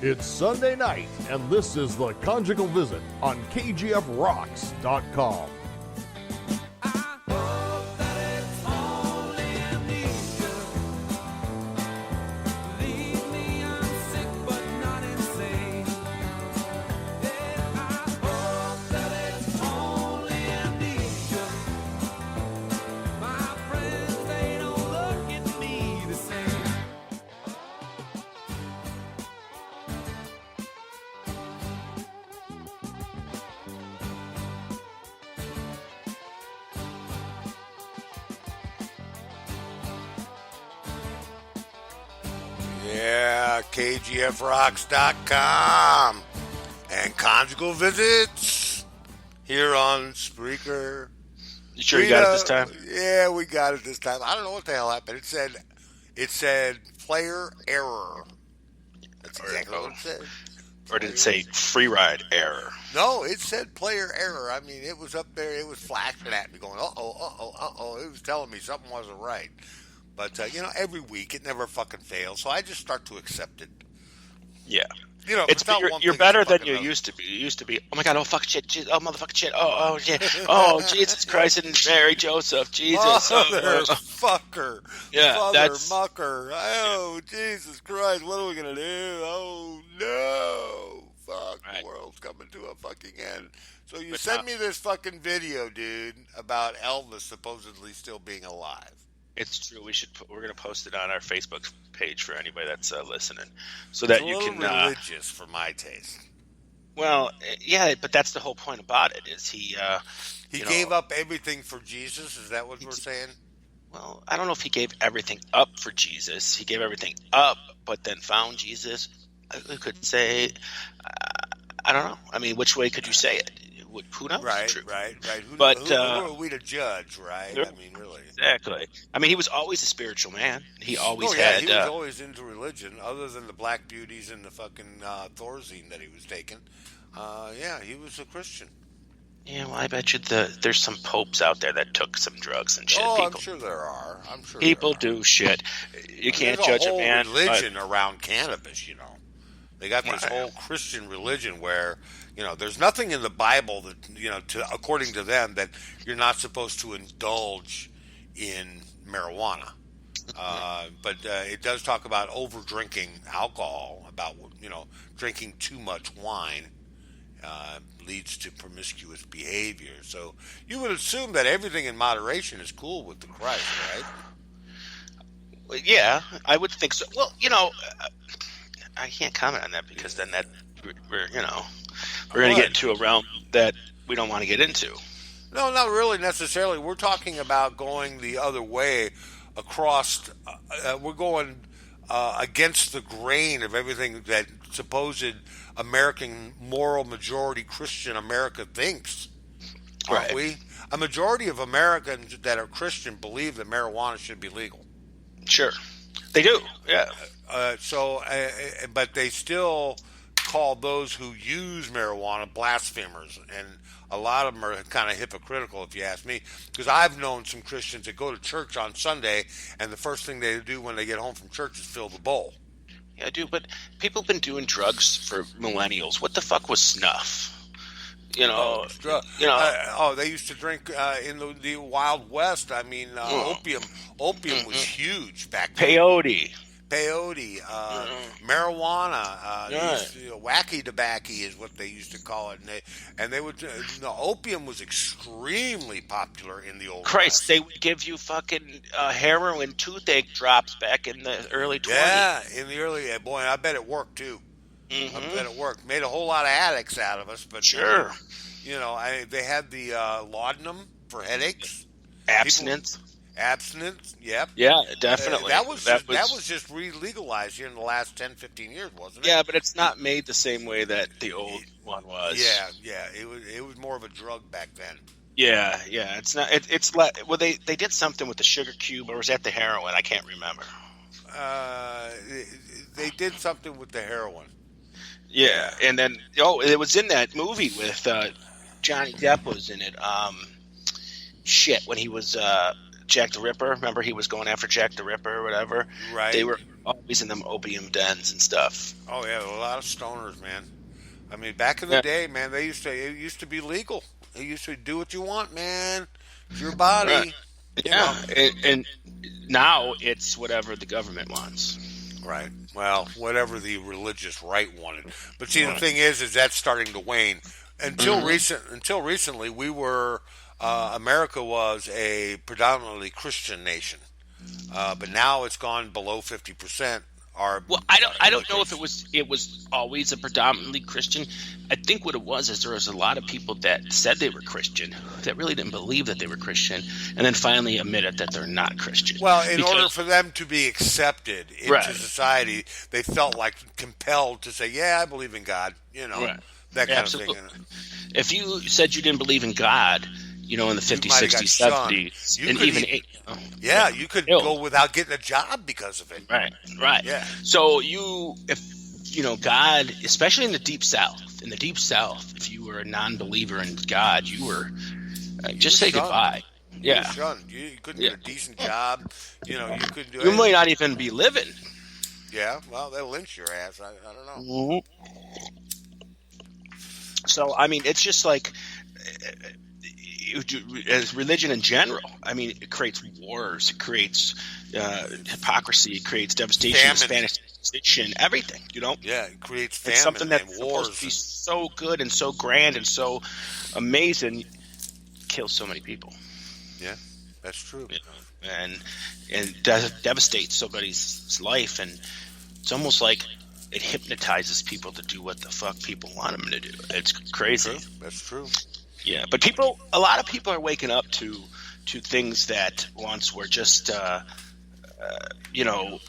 It's Sunday night, and this is the Conjugal Visit on KGFRocks.com. Yeah, KGFRocks.com and Conjugal Visits here on Spreaker. You sure you got it this time? Yeah, we got it this time. I don't know what the hell happened. It said player error. That's exactly what it said. Or did it say free ride error? No, it said player error. I mean, it was up there. It was flashing at me going, uh-oh. It was telling me something wasn't right. But, every week it never fucking fails. So I just start to accept it. Yeah. You're better than you used to be. You used to be, oh my God, oh fuck shit, oh motherfucking shit, oh shit, oh Jesus Christ and Mary Joseph, Jesus. Motherfucker. Yeah, mucker. Oh, Jesus Christ, what are we going to do? Oh, no. Fuck, right. The world's coming to a fucking end. So you sent me this fucking video, dude, about Elvis supposedly still being alive. It's true. We're going to post it on our Facebook page for anybody that's listening, so that you can. Religious for my taste. Well, yeah, but that's the whole point about it. Is he gave up everything for Jesus? Is that what we're saying? Well, I don't know if he gave everything up for Jesus. He gave everything up, but then found Jesus. I could say, I don't know. I mean, which way could you say it? Who knows? Right. Who are we to judge, right? Sure. I mean, really. Exactly. I mean, he was always a spiritual man. He always he was always into religion, other than the Black Beauties and the fucking Thorazine that he was taking. He was a Christian. Yeah, well, I bet you there's some popes out there that took some drugs and shit. Oh, I'm sure there are. People do shit. You can't judge a man. There's a whole religion around cannabis, They got this whole Christian religion where, there's nothing in the Bible that, according to them, that you're not supposed to indulge in marijuana. But it does talk about over drinking alcohol, about, drinking too much wine leads to promiscuous behavior. So you would assume that everything in moderation is cool with the Christ, right? Well, yeah, I would think so. Well, I can't comment on that because then we're going to get into a realm that we don't want to get into. No, not really necessarily. We're talking about going the other way across. We're going against the grain of everything that supposed American moral majority Christian America thinks, aren't we? A majority of Americans that are Christian believe that marijuana should be legal. Sure. They do, yeah. But they still call those who use marijuana blasphemers, and a lot of them are kind of hypocritical, if you ask me, because I've known some Christians that go to church on Sunday, and the first thing they do when they get home from church is fill the bowl. Yeah, I do, but people have been doing drugs for millennials. What the fuck was snuff? They used to drink in the Wild West. I mean, opium was huge back then. Peyote, marijuana, wacky tobacco is what they used to call it, and they would. Opium was extremely popular in the old West. They would give you fucking heroin toothache drops back in the early 20s. Yeah, in the early. Boy, I bet it worked too. Mm-hmm. I bet it worked. Made a whole lot of addicts out of us, but sure. They had the laudanum for headaches. Abstinence. Abstinence, yep. Yeah, definitely. That was just re-legalized here in the last 10, 15 years, wasn't it? Yeah, but it's not made the same way that the old one was. Yeah. It was more of a drug back then. Yeah. It's not. Well, they did something with the sugar cube, or was that the heroin? I can't remember. They did something with the heroin. Yeah, and then it was in that movie with Johnny Depp was in it. When he was Jack the Ripper. Remember, he was going after Jack the Ripper or whatever. Right. They were always in them opium dens and stuff. Oh yeah, a lot of stoners, man. I mean, back in the day, man, it used to be legal. You used to do what you want, man. It's your body. Right. You know. And now it's whatever the government wants. Right. Well, whatever the religious right wanted. But see, the thing is that's starting to wane. Until recently, we were America was a predominantly Christian nation, but now it's gone below 50%. Well, I don't know if it was always a predominantly Christian. I think what it was is there was a lot of people that said they were Christian that really didn't believe that they were Christian, and then finally admitted that they're not Christian. Well, in order for them to be accepted into society, they felt like compelled to say, "Yeah, I believe in God," that kind of thing. If you said you didn't believe in God, in the 50s, 60s, 70s, and even you could go without getting a job because of it. Right. Yeah. So God, especially in the Deep South, if you were a non-believer in God, you were just say shunned. Goodbye. You were shunned. You couldn't get a decent job. You couldn't do anything. You might not even be living. Yeah, well, they'll lynch your ass. I don't know. Mm-hmm. So, I mean, it's just like as religion in general. I mean, it creates wars, it creates hypocrisy, it creates devastation, Spanish Inquisition, everything. Yeah, it creates famine. It's something that's wars. supposed to be so good and so grand and so amazing, kills so many people. Yeah, that's true. And devastates somebody's life, and it's almost like it hypnotizes people to do what the fuck people want them to do. It's crazy. That's true. Yeah, but a lot of people are waking up to things that once were just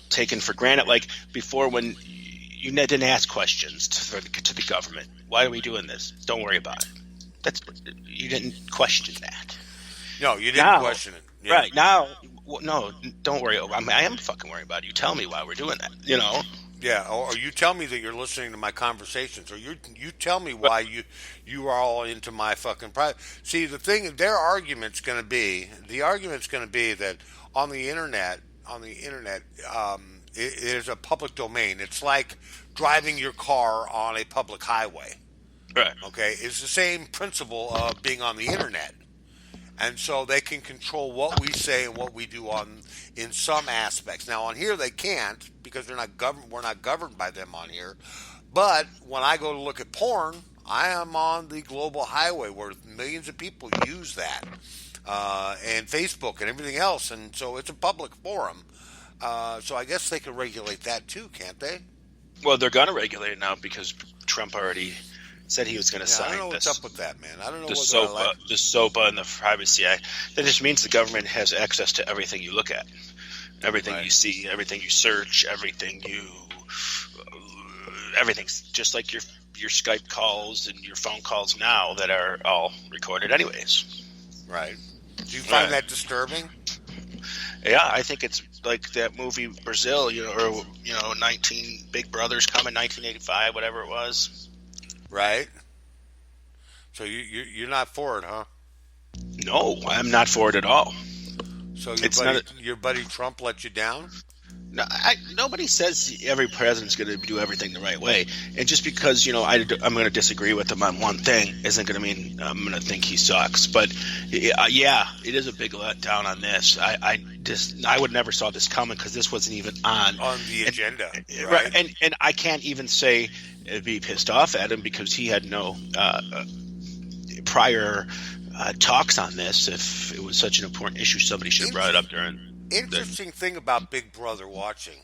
taken for granted. Like before, when you didn't ask questions to the government. Why are we doing this? Don't worry about it. You didn't question that. No, you didn't question it. Yeah. Right now, no, don't worry. I am fucking worried about it. You tell me why we're doing that. Yeah, or you tell me that you're listening to my conversations, or you tell me why you are all into my fucking private. See, the argument's going to be that on the internet, it is a public domain. It's like driving your car on a public highway. Right. Okay, it's the same principle of being on the internet. And so they can control what we say and what we do in some aspects. Now on here they can't because they're not governed. We're not governed by them on here. But when I go to look at porn, I am on the global highway where millions of people use that, and Facebook and everything else. And so it's a public forum. So I guess they can regulate that too, can't they? Well, they're going to regulate it now because Trump already said he was going to sign this. I don't know what's up with that, man. I don't know the SOPA and the Privacy Act. That just means the government has access to everything you look at, everything you see, everything you search, everything's just like your Skype calls and your phone calls now that are all recorded anyways. Right. Do you find that disturbing? Yeah, I think it's like that movie Brazil, 19 Big Brothers coming, 1985, whatever it was. Right. So you're not for it, huh? No, I'm not for it at all. So your buddy Trump let you down? No, nobody says every president's going to do everything the right way. And just because, I'm going to disagree with him on one thing isn't going to mean I'm going to think he sucks. But, yeah, it is a big letdown on this. I would never saw this coming because this wasn't even on the agenda. Right. And I can't even say be pissed off at him because he had no prior talks on this. If it was such an important issue, somebody should have brought it up during. Interesting thing about Big Brother watching.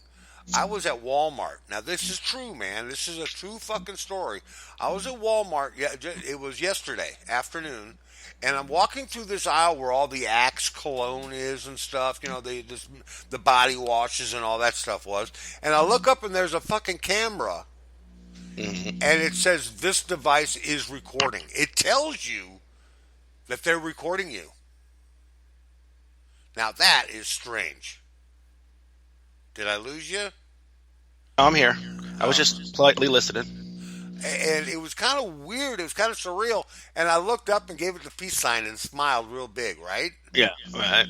I was at Walmart. Now, this is true, man. This is a true fucking story. I was at Walmart. Yeah, it was yesterday afternoon, and I'm walking through this aisle where all the Axe cologne is and stuff. The body washes and all that stuff was. And I look up, and there's a fucking camera, and it says, "This device is recording." It tells you that they're recording you. Now that is strange. Did I lose you? I'm here. I was just politely listening. And it was kind of weird. It was kind of surreal. And I looked up and gave it the peace sign and smiled real big, right? Yeah, right.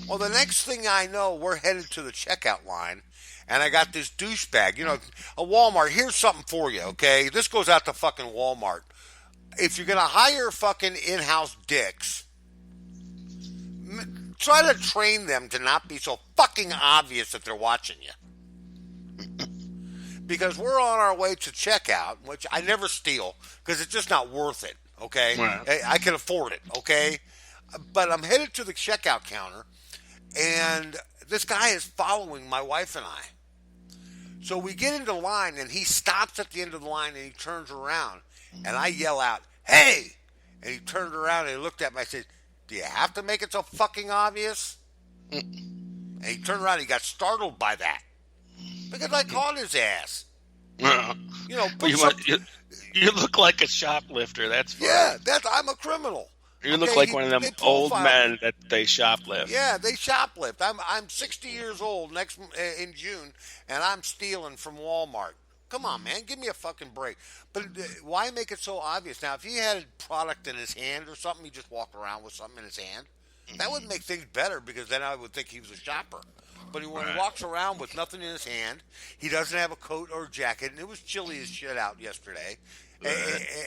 Well, the next thing I know, we're headed to the checkout line, and I got this douchebag. A Walmart. Here's something for you, okay? This goes out to fucking Walmart. If you're gonna hire fucking in-house dicks, try to train them to not be so fucking obvious that they're watching you. Because we're on our way to checkout, which I never steal because it's just not worth it, okay? Right. I can afford it, okay? But I'm headed to the checkout counter, and this guy is following my wife and I. So we get into line, and he stops at the end of the line, and he turns around, and I yell out, "Hey!" And he turned around, and he looked at me, I said, "Do you have to make it so fucking obvious?" And he turned around, and he got startled by that. Because I caught his ass. You look like a shoplifter. That's fine. Yeah, I'm a criminal. You look like one of them old men that they shoplift. Yeah, they shoplift. I'm 60 years old in June, and I'm stealing from Walmart. Come on, man, give me a fucking break. But why make it so obvious? Now, if he had a product in his hand or something, he just walked around with something in his hand. That would make things better because then I would think he was a shopper. But when he walks around with nothing in his hand, he doesn't have a coat or a jacket, and it was chilly as shit out yesterday.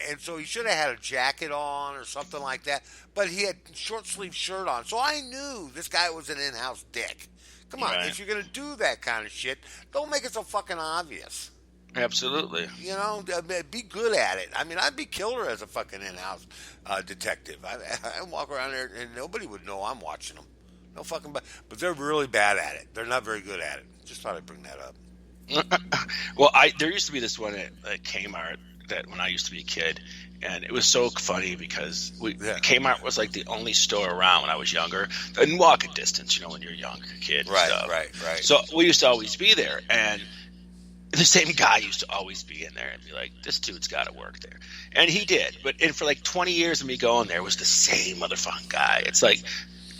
And so he should have had a jacket on or something like that. But he had short sleeve shirt on. So I knew this guy was an in-house dick. Come on, if you're going to do that kind of shit, don't make it so fucking obvious. Absolutely. Be good at it. I mean, I'd be killer as a fucking in-house detective. I walk around there and nobody would know I'm watching them. No fucking, but they're really bad at it. They're not very good at it. Just thought I'd bring that up. Well, there used to be this one at Kmart that when I used to be a kid, and it was so funny because Kmart was like the only store around when I was younger, in walking distance, when you're a young kid. Right. So we used to always be there, and the same guy used to always be in there and be like, this dude's got to work there. And he did. And for like 20 years of me going there, it was the same motherfucking guy. It's like,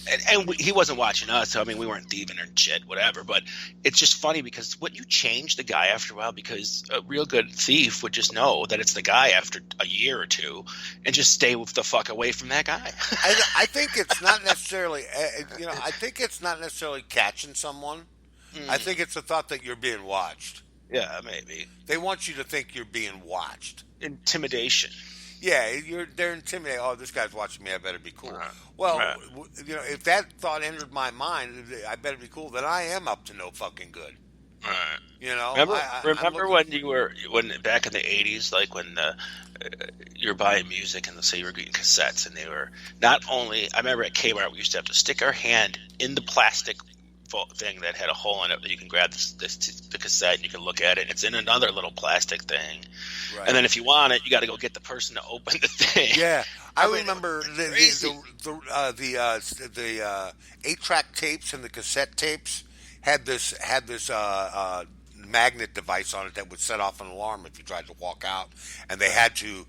and he wasn't watching us. So, I mean, we weren't thieving or shit, whatever. But it's just funny because wouldn't you change the guy after a while? Because a real good thief would just know that it's the guy after a year or two and just stay the fuck away from that guy. I think it's not necessarily, I think it's not necessarily catching someone. I think it's the thought that you're being watched. Yeah, maybe. They want you to think you're being watched. Intimidation. Yeah, they're intimidated. Oh, this guy's watching me. I better be cool. Well, if that thought entered my mind, I better be cool. Then I am up to no fucking good. Remember when back in the 80s, like when you're buying music and say you were getting cassettes, and they were not only. I remember at Kmart we used to have to stick our hand in the plastic thing that had a hole in it that you can grab the cassette and you can look at it. It's in another little plastic thing, and then if you want it, you got to go get the person to open the thing. Yeah, I remember the 8-track tapes and the cassette tapes had this magnet device on it that would set off an alarm if you tried to walk out, and they had to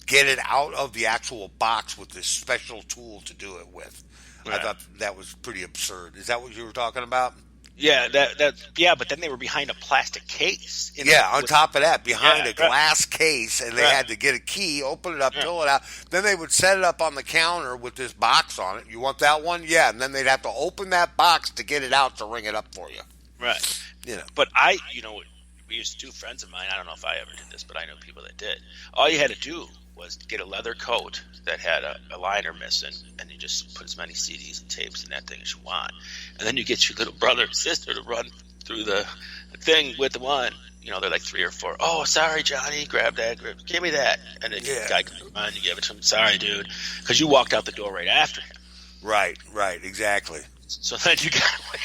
get it out of the actual box with this special tool to do it with. I thought that was pretty absurd. Is that what you were talking about? Yeah, but then they were behind a plastic case. On top of that, behind a glass case, and they had to get a key, open it up, pull it out. Then they would set it up on the counter with this box on it. You want that one? Yeah, and then they'd have to open that box to get it out to ring it up for you. Right. But we used to do, friends of mine, I don't know if I ever did this, but I know people that did. All you had to do was get a leather coat that had a liner missing, and you just put as many CDs and tapes in that thing as you want. And then you get your little brother or sister to run through the thing with the one. They're like 3 or 4. Oh, sorry, Johnny, grab that. Give me that. And then the guy comes around, you give it to him. Sorry, dude. Because you walked out the door right after him. Right, exactly. So then you got away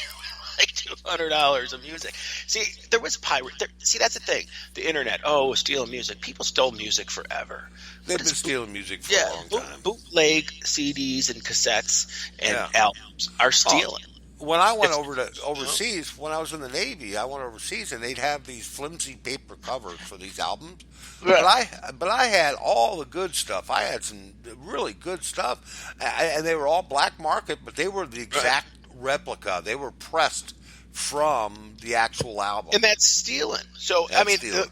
like $200 of music. See, there was pirate. See, that's the thing. The internet. Oh, stealing music. People stole music forever. They've been stealing music for a long time. Bootleg CDs and cassettes and albums are stealing. When I went overseas, when I was in the Navy, I went overseas, and they'd have these flimsy paper covers for these albums. Right. But I had all the good stuff. I had some really good stuff, and they were all black market, but they were the exact replica. They were pressed from the actual album, and that's stealing. So stealing.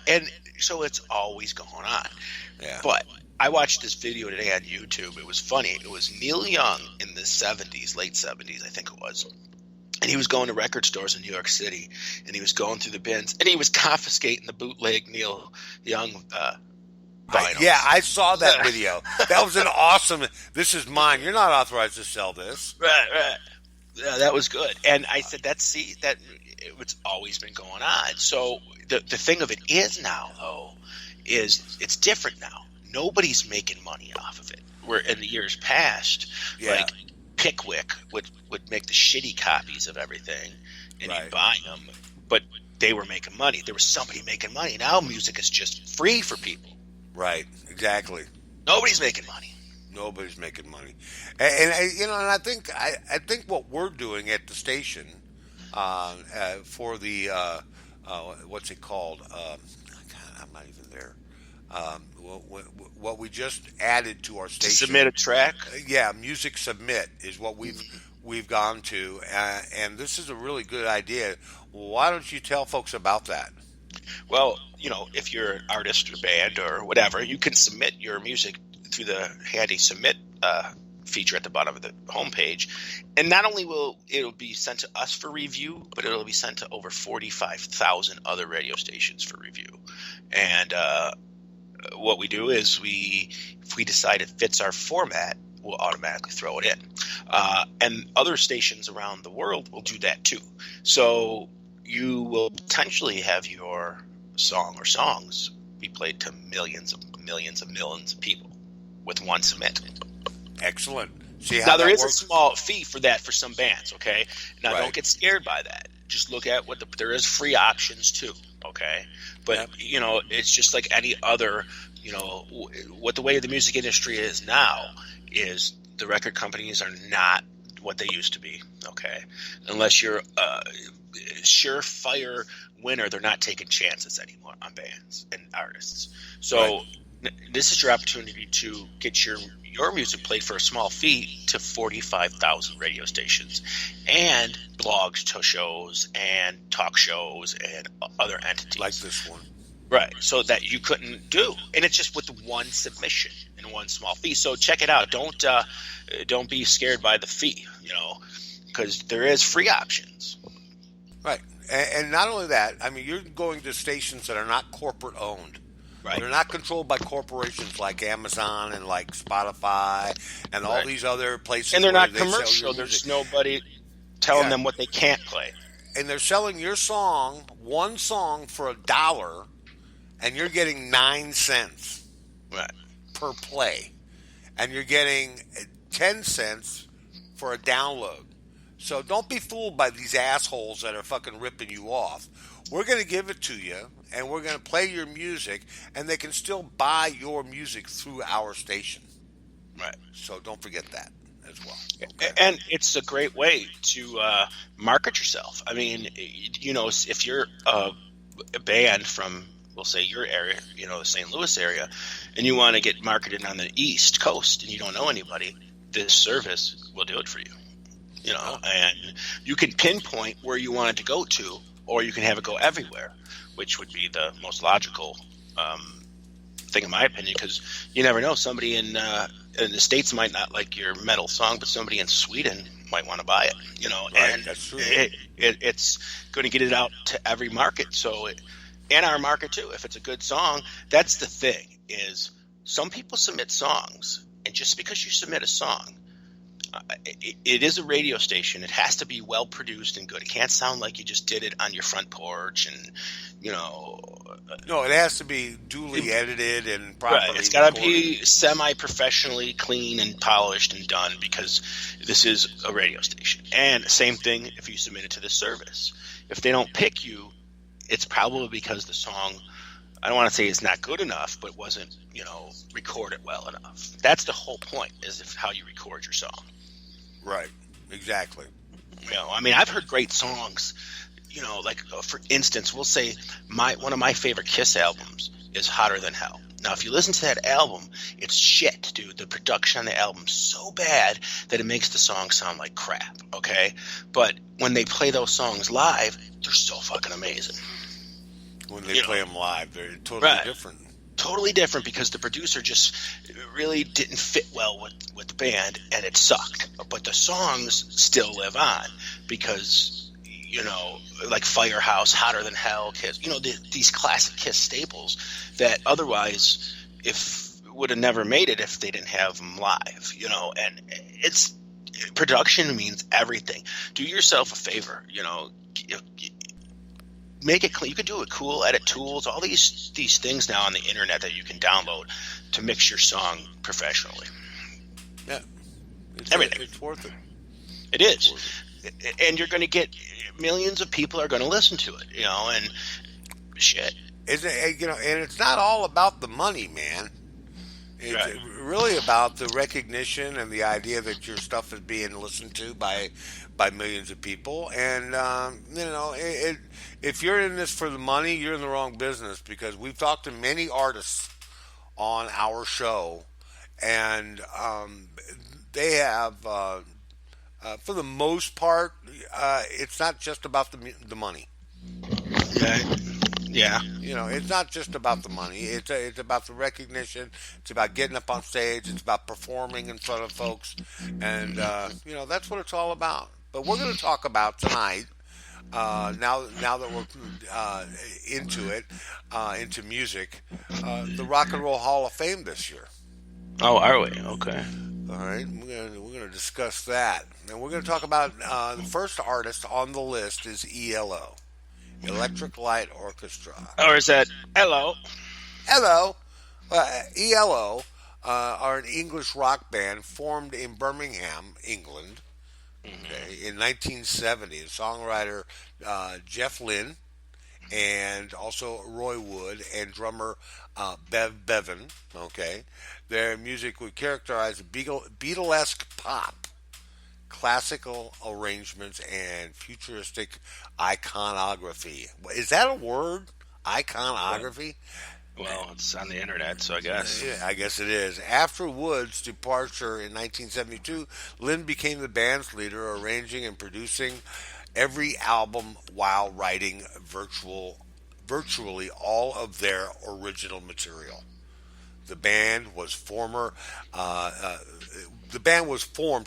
And so it's always going on. Yeah. But I watched this video today on YouTube. It was funny. It was Neil Young in the 70s, late 70s, I think it was. And he was going to record stores in New York City, and he was going through the bins, and he was confiscating the bootleg Neil Young vinyls. Yeah, I saw that video. That was an awesome. This is mine. You're not authorized to sell this. Right. Yeah, that was good. And I said, it's always been going on. So the thing of it is now, though, is it's different now. Nobody's making money off of it. Where in the years past, like Pickwick would make the shitty copies of everything, and you'd buy them, but they were making money. There was somebody making money. Now music is just free for people. Right, exactly. Nobody's making money. Nobody's making money, and I think what we're doing at the station for the what's it called? God, I'm not even there. What we just added to our station, to submit a track. Music Submit is what we've gone to, and this is a really good idea. Why don't you tell folks about that? Well, if you're an artist or band or whatever, you can submit your music through the handy submit feature at the bottom of the homepage, and not only will it'll be sent to us for review, but it'll be sent to over 45,000 other radio stations for review. And what we do is if we decide it fits our format, we'll automatically throw it in. And other stations around the world will do that too. So you will potentially have your song or songs be played to millions of people with one submit. Excellent. See how now there is works? A small fee for that for some bands, okay? Now Right. Don't get scared by that. Just look at there is free options too, okay? But it's just like any other, what the way the music industry is now is the record companies are not what they used to be, okay? Unless you're a surefire winner, they're not taking chances anymore on bands and artists. So this is your opportunity to get your music played for a small fee to 45,000 radio stations and blogs, shows, and talk shows, and other entities. Like this one. Right, so that you couldn't do. And it's just with one submission and one small fee. So check it out. Don't be scared by the fee, because there is free options. Right. And not only that, I mean, you're going to stations that are not corporate owned. Right. They're not controlled by corporations like Amazon and like Spotify and all these other places. And they're not where they sell commercial. your There's music. nobody telling them what they can't play. And they're selling your song, one song, for $1, and you're getting 9 cents per play. And you're getting 10 cents for a download. So don't be fooled by these assholes that are fucking ripping you off. We're going to give it to you, and we're going to play your music, and they can still buy your music through our station. Right. So don't forget that as well. Okay. And it's a great way to market yourself. I mean, if you're a band from, we'll say, your area, the St. Louis area, and you want to get marketed on the East Coast and you don't know anybody, this service will do it for you. And you can pinpoint where you want it to go to, or you can have it go everywhere, which would be the most logical thing in my opinion, because you never know. Somebody in the States might not like your metal song, but somebody in Sweden might want to buy it, Right, and that's true. It's going to get it out to every market. So and our market too, if it's a good song. That's the thing, is some people submit songs, and just because you submit a song, it is a radio station. It has to be well produced and good. It can't sound like you just did it on your front porch and, No, it has to be duly edited and properly Right. It's got to recorded. be semi-professionally clean and polished and done, because this is a radio station. And same thing if you submit it to the service. If they don't pick you, it's probably because the song, I don't want to say it's not good enough, but wasn't, recorded well enough. That's the whole point, is how you record your song. Right, exactly. I mean, I've heard great songs, like for instance, we'll say one of my favorite Kiss albums is Hotter Than Hell. Now, if you listen to that album, it's shit, dude. The production on the album's so bad that it makes the song sound like crap, okay? But when they play those songs live, they're so fucking amazing. When they play them live, they're totally different. Totally different because the producer just really didn't fit well with the band, and it sucked. But the songs still live on because, like Firehouse, Hotter Than Hell, Kiss, these classic Kiss staples that otherwise would have never made it if they didn't have them live, and it's production means everything. Do yourself a favor, make it clean. You can do it cool, edit tools, all these things now on the internet that you can download to mix your song professionally. Yeah, it's worth it. It is, and you're going to get millions of people are going to listen to it, and shit. And it's not all about the money, man. It's right. really about the recognition and the idea that your stuff is being listened to by millions of people. And if you're in this for the money, you're in the wrong business, because we've talked to many artists on our show, and they have, for the most part, it's not just about the money. Okay. Yeah. It's not just about the money. It's about the recognition. It's about getting up on stage. It's about performing in front of folks. And, that's what it's all about. But we're going to talk about tonight, now that we're into it, into music, the Rock and Roll Hall of Fame this year. Oh, are we? Okay. All right. We're going to discuss that. And we're going to talk about the first artist on the list is ELO. Electric Light Orchestra. Or is that ELO? ELO. ELO are an English rock band formed in Birmingham, England, in 1970. The songwriter Jeff Lynne, and also Roy Wood, and drummer Bev Bevan. Okay, their music would characterize Beatlesque pop, classical arrangements, and futuristic iconography. Is that a word? Iconography? Well, it's on the internet, so I guess. Yeah, I guess it is. After Wood's departure in 1972, Lynn became the band's leader, arranging and producing every album while writing virtually all of their original material. The band was formed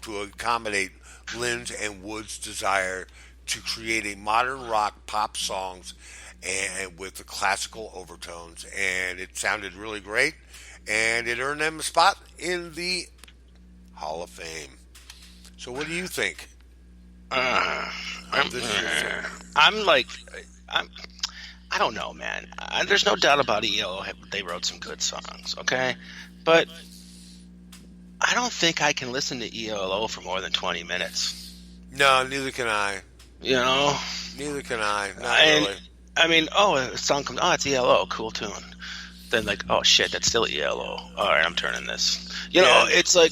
to accommodate Lynn's and Wood's desire to create a modern rock pop songs and with the classical overtones, and it sounded really great, and it earned them a spot in the Hall of Fame. So, what do you think? I don't know, man. There's no doubt about ELO. They wrote some good songs, okay? But I don't think I can listen to ELO for more than 20 minutes. No, neither can I. Neither can I. Not really. I mean, a song comes, it's ELO, cool tune. Then oh shit, that's still ELO. All right, I'm turning this. It's like,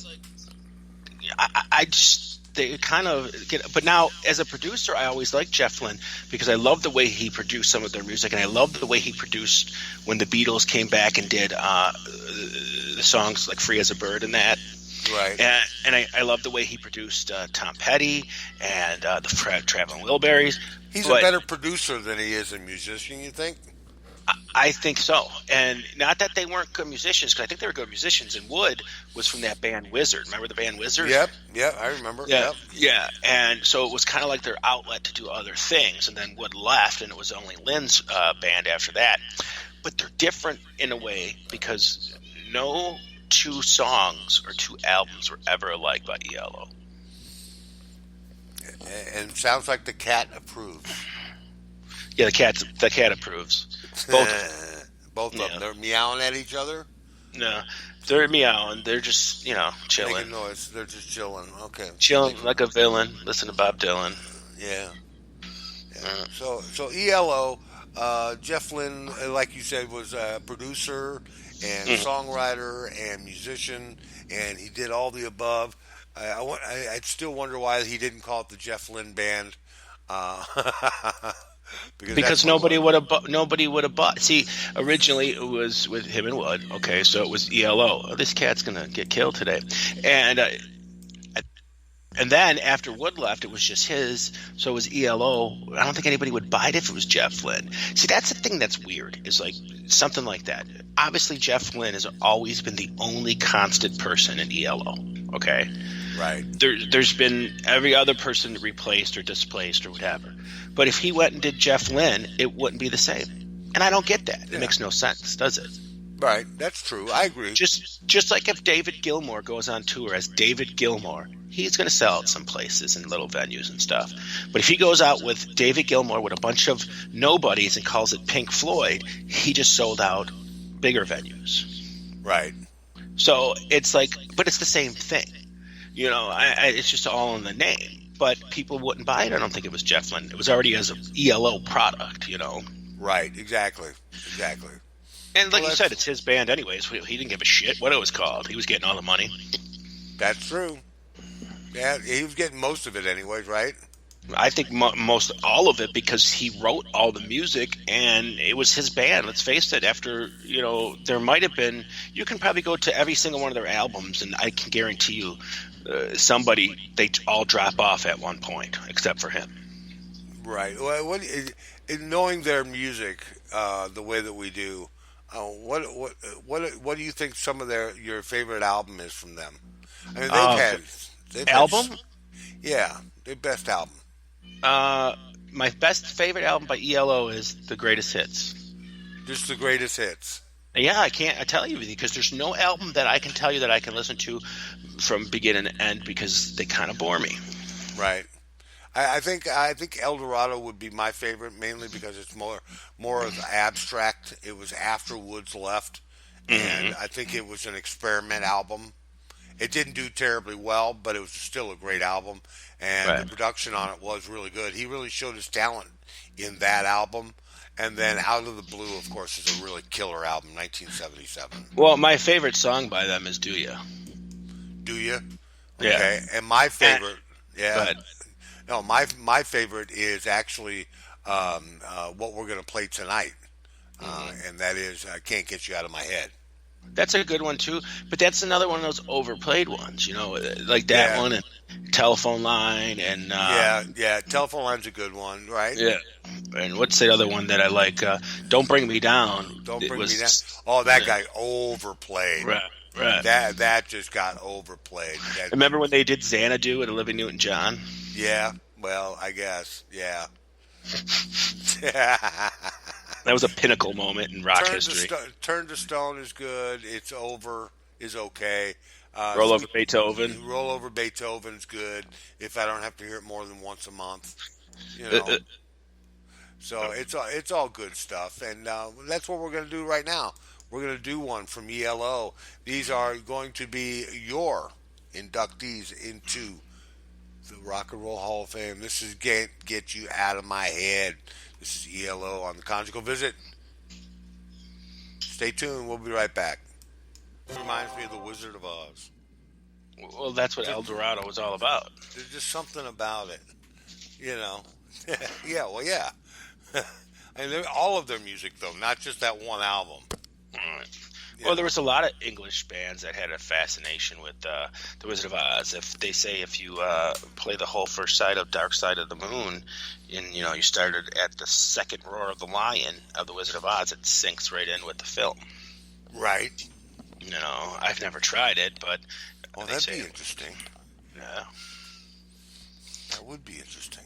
I just, they kind of get, but now as a producer, I always liked Jeff Lynne because I love the way he produced some of their music, and I love the way he produced when the Beatles came back and did the songs like Free as a Bird and that. Right. And I love the way he produced Tom Petty and the Traveling Wilburys. He's a better producer than he is a musician, you think? I think so. And not that they weren't good musicians, because I think they were good musicians. And Wood was from that band Wizard. Remember the band Wizard? Yep, I remember. Yeah, yep. Yeah. And so it was kind of like their outlet to do other things. And then Wood left, and it was only Lynn's band after that. But they're different in a way because no two songs or two albums were ever alike by ELO. And it sounds like the cat approves. Yeah, the cat approves. Both of them. They're meowing at each other? No, they're meowing. They're just, chilling. Making noise. They're just chilling. Okay. Chilling like a villain. Listen to Bob Dylan. Yeah. So ELO, Jeff Lynne, like you said, was a producer and songwriter and musician, and he did all the above. I still wonder why he didn't call it the Jeff Lynne Band. Because nobody would have bought. See, originally it was with him and Wood. Okay, so it was ELO. Oh, this cat's gonna get killed today, and And then after Wood left, it was just his. So it was ELO. I don't think anybody would buy it if it was Jeff Lynne. See, that's the thing that's weird. Is like something like that. Obviously, Jeff Lynne has always been the only constant person in ELO. Okay. Right. There's been every other person replaced or displaced or whatever. But if he went and did Jeff Lynne, it wouldn't be the same. And I don't get that. It makes no sense, does it? Right. That's true. I agree. Just like if David Gilmour goes on tour as David Gilmour, he's going to sell at some places and little venues and stuff. But if he goes out with David Gilmour with a bunch of nobodies and calls it Pink Floyd, he just sold out bigger venues. Right. So it's like, but it's the same thing. You know, it's just all in the name. But people wouldn't buy it. I don't think it was Jeff Lynne. It was already as an ELO product, you know. Right. Exactly. And like you said, it's his band anyways. He didn't give a shit what it was called. He was getting all the money. That's true. Yeah, he was getting most of it anyways, right? I think most all of it because he wrote all the music and it was his band. Let's face it. After, you know, there might have been – you can probably go to every single one of their albums and I can guarantee you they all drop off at one point except for him. Right. Well, knowing their music the way that we do, what do you think some of your favorite album is from them? I mean, they've album? Yeah, their best album. My best favorite album by ELO is The Greatest Hits. Just The Greatest Hits. Yeah, I tell you because there's no album that I can tell you that I can listen to from beginning to end because they kind of bore me. Right. I think El Dorado would be my favorite mainly because it's more of abstract. It was after Woods left, and I think it was an experiment album. It didn't do terribly well, but it was still a great album, and the production on it was really good. He really showed his talent in that album. And then Out of the Blue, of course, is a really killer album, 1977. Well, my favorite song by them is Do Ya. Do Ya? Yeah. Okay. And my favorite, Go ahead. No, my favorite is actually what we're going to play tonight, and that is Can't Get You Out of My Head. That's a good one, too. But that's another one of those overplayed ones, you know, like that one and Telephone Line. And yeah, Telephone Line's a good one, right? Yeah. And what's the other one that I like? Don't Bring Me Down. Don't Bring Me Down. Oh, that guy overplayed. Right. That just got overplayed. Remember when they did Xanadu at Olivia Newton-John? Yeah, well, I guess, yeah. That was a pinnacle moment in rock history. Turn to Stone is good. It's Over is okay. Roll Over Beethoven. Roll Over Beethoven's good. If I don't have to hear it more than once a month, you know. So it's all good stuff, and that's what we're going to do right now. We're going to do one from ELO. These are going to be your inductees into the Rock and Roll Hall of Fame. This is Get You Out of My Head. This is ELO on the Conjugal Visit. Stay tuned. We'll be right back. It reminds me of the Wizard of Oz. Well, that's what El Dorado was all about. There's just something about it, you know. Yeah. And all of their music, though, not just that one album. Well, there was a lot of English bands that had a fascination with the Wizard of Oz. If you play the whole first side of Dark Side of the Moon, and you started at the second roar of the lion of the Wizard of Oz, it syncs right in with the film. Right. I've never tried it, but that'd be interesting. Yeah, that would be interesting.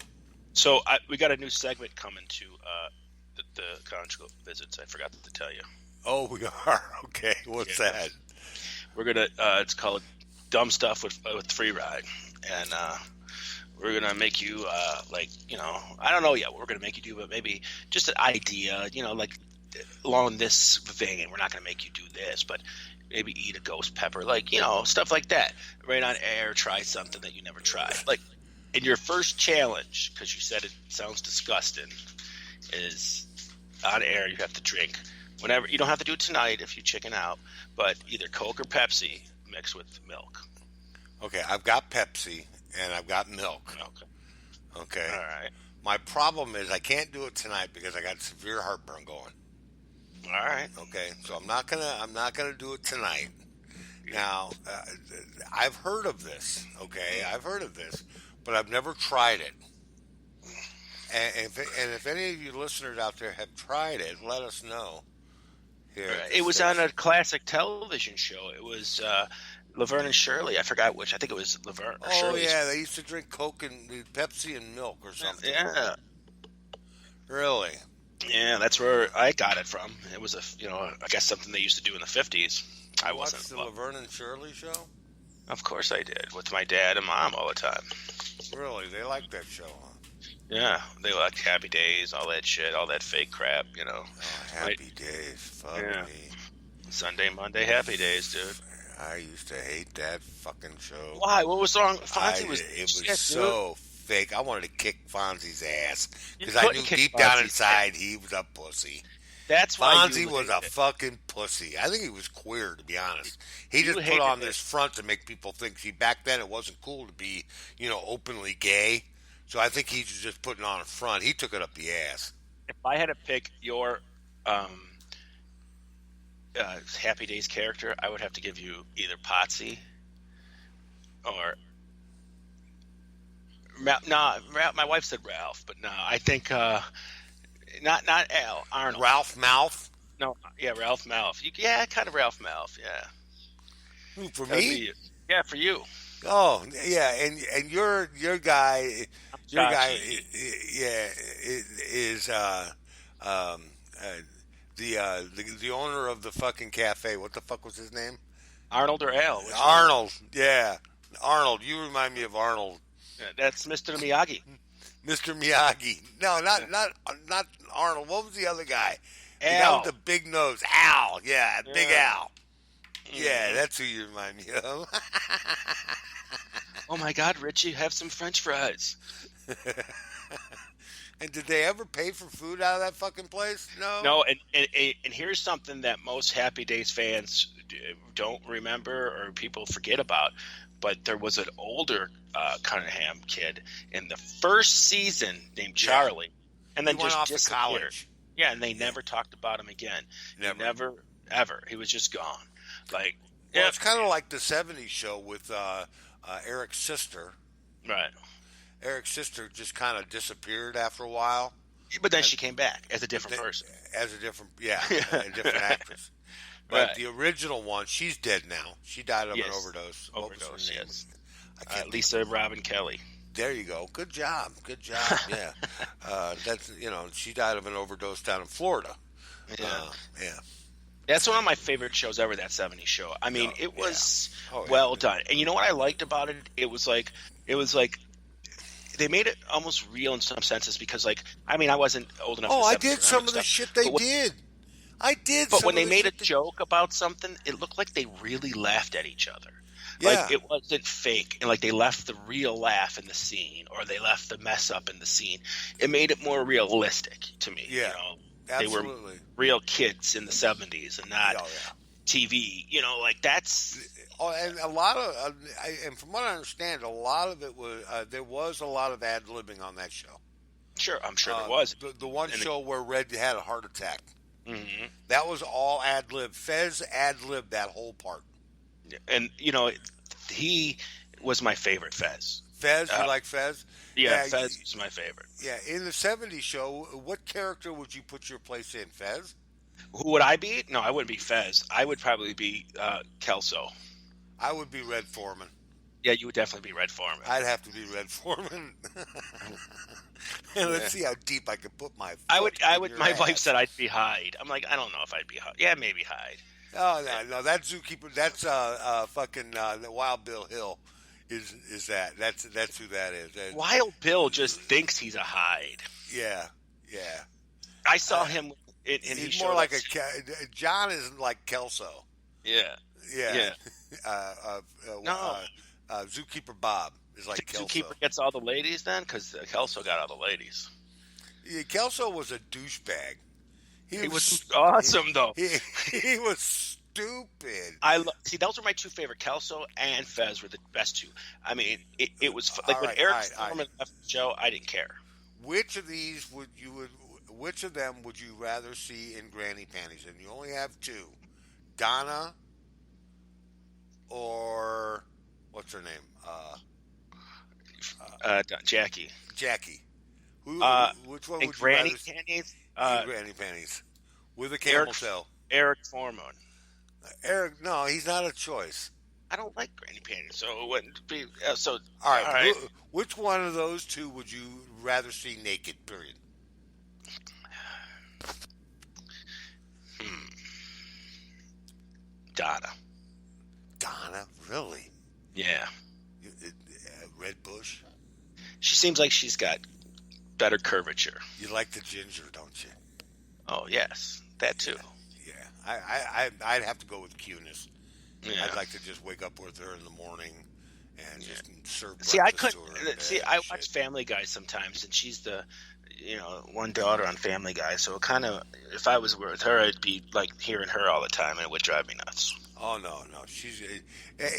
So we got a new segment coming to the Conjugal Visits. I forgot to tell you. Oh, we are? Okay. What's that? We're going to, it's called Dumb Stuff with Free Ride. And we're going to make you, I don't know yet what we're going to make you do, but maybe just an idea, like along this vein. We're not going to make you do this, but maybe eat a ghost pepper, stuff like that. Right on air, try something that you never tried. Like, in your first challenge, because you said it sounds disgusting, is on air you have to drink whenever. You don't have to do it tonight if you chicken out, but either Coke or Pepsi mixed with milk. Okay, I've got Pepsi and I've got milk. Okay. All right. My problem is I can't do it tonight because I got severe heartburn going. All right. Okay, so I'm not gonna do it tonight. Now, I've heard of this. Okay, I've heard of this, but I've never tried it. And if any of you listeners out there have tried it, let us know. Here, It was on a classic television show. It was Laverne and Shirley. I forgot which. I think it was Laverne or Shirley. Oh yeah, they used to drink Coke and Pepsi and milk or something. Yeah. Really? Yeah, that's where I got it from. It was I guess something they used to do in the 50s. I watched wasn't. the Laverne and Shirley show? Of course I did, with my dad and mom all the time. Really? They liked that show, huh? Yeah, they liked Happy Days, all that shit, all that fake crap, Oh, Happy Days. Fuck me. Sunday, Monday, Happy Days, dude. I used to hate that fucking show. Why? What was wrong? It was so fake. I wanted to kick Fonzie's ass because I knew deep down inside he was a pussy. That's why Fonzie was a fucking pussy. I think he was queer, to be honest. He just put on this front to make people think. See, back then it wasn't cool to be, openly gay. So I think he was just putting on a front. He took it up the ass. If I had to pick your Happy Days character, I would have to give you either Potsy or my wife said Ralph, but no, I think not Al, Arnold. Ralph Mouth? No, yeah, Ralph Mouth. Kind of Ralph Mouth, yeah. Who, for me? Yeah, for you. Oh, yeah, and your guy is the owner of the fucking cafe. What the fuck was his name? Arnold or Al? Arnold, yeah. Arnold, you remind me of Arnold. Yeah, that's Mr. Miyagi. Mr. Miyagi. No, not Arnold. What was the other guy? Al. The guy with the big nose. Al. Yeah, Big Al. Yeah, that's who you remind me of. Oh my God, Richie, have some French fries. And did they ever pay for food out of that fucking place? No. No, and here's something that most Happy Days fans don't remember or people forget about. But there was an older Cunningham kid in the first season named Charlie, and then he went just off disappeared. to college. Yeah, and they never talked about him again. Never, ever. He was just gone. It's kind of like the '70s show with Eric's sister. Right. Eric's sister just kind of disappeared after a while. But then she came back as a different person. As a different actress. But the original one, she's dead now. She died of an overdose. Overdose, yes. Lisa Robin Kelly. There you go. Good job. Yeah. That's she died of an overdose down in Florida. Yeah. That's one of my favorite shows ever, that 70s show. I mean, it was done. And you know what I liked about it? It was like they made it almost real in some senses because I wasn't old enough. I did some of the shit they did. I did. But when they made a joke about something, it looked like they really laughed at each other. Yeah. It wasn't fake, and they left the real laugh in the scene, or they left the mess up in the scene. It made it more realistic to me. Yeah, absolutely. They were real kids in the 70s and not TV. That's. Oh, and a lot of, and from what I understand, a lot of it was there was a lot of ad libbing on that show. Sure, I'm sure there was. The one show where Red had a heart attack. Mm-hmm. That was all ad lib. Fez ad libbed that whole part. And he was my favorite Fez. Fez, you like Fez? Yeah, Fez was my favorite. Yeah, in the '70s show, what character would you put your place in? Fez? Who would I be? No, I wouldn't be Fez. I would probably be Kelso. I would be Red Foreman. Yeah, you would definitely be Red Foreman. I'd have to be Red Foreman. Let's see how deep I could put my. I would. My wife said I'd be Hyde. I'm like, I don't know if I'd be Hyde. Yeah, maybe Hyde. Oh no, that's Zookeeper. That's fucking Wild Bill Hill. Is that? That's who that is. Wild Bill just thinks he's a Hyde. Yeah. I saw him. He's more like John is like Kelso. Yeah. No. Zookeeper Bob is like Kelso. Zookeeper gets all the ladies then, because Kelso got all the ladies. Yeah, Kelso was a douchebag. He was awesome though. He was stupid. See, those were my two favorite. Kelso and Fez were the best two. I mean, it was when Eric Foreman left the show, I didn't care. Which of these which of them would you rather see in Granny Panties? And you only have two: Donna or what's her name? Jackie. Jackie. Which one would you Granny rather? Panties? Granny Panties with a camel toe. Eric Foreman. Eric, no, he's not a choice. I don't like Granny Panties, so it wouldn't be. All right. Which one of those two would you rather see naked? Period. Donna, really? Yeah. Red Bush. She seems like she's got better curvature. You like the ginger, don't you? Oh yes, that too. Yeah. I'd have to go with cuteness. Yeah. I'd like to just wake up with her in the morning and just serve breakfast to her. I watch Family Guy sometimes, and she's the, one daughter on Family Guy. So it kind of, if I was with her, I'd be like hearing her all the time, and it would drive me nuts. Oh no, she's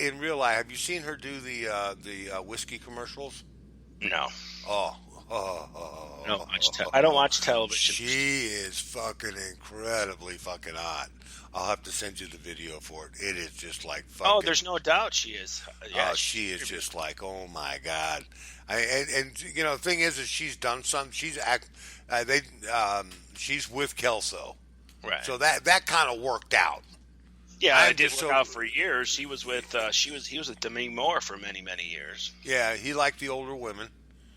in real life. Have you seen her do the whiskey commercials? No. I don't watch television. She is fucking incredibly fucking hot. I'll have to send you the video for it. It is just like fucking. Oh, there's no doubt she is. Yeah, she is just like, oh my god. The thing is she's done some. She's with Kelso, right? So that kind of worked out. Yeah, it did work out for years. He was with he was with Demi Moore for many years. Yeah, he liked the older women.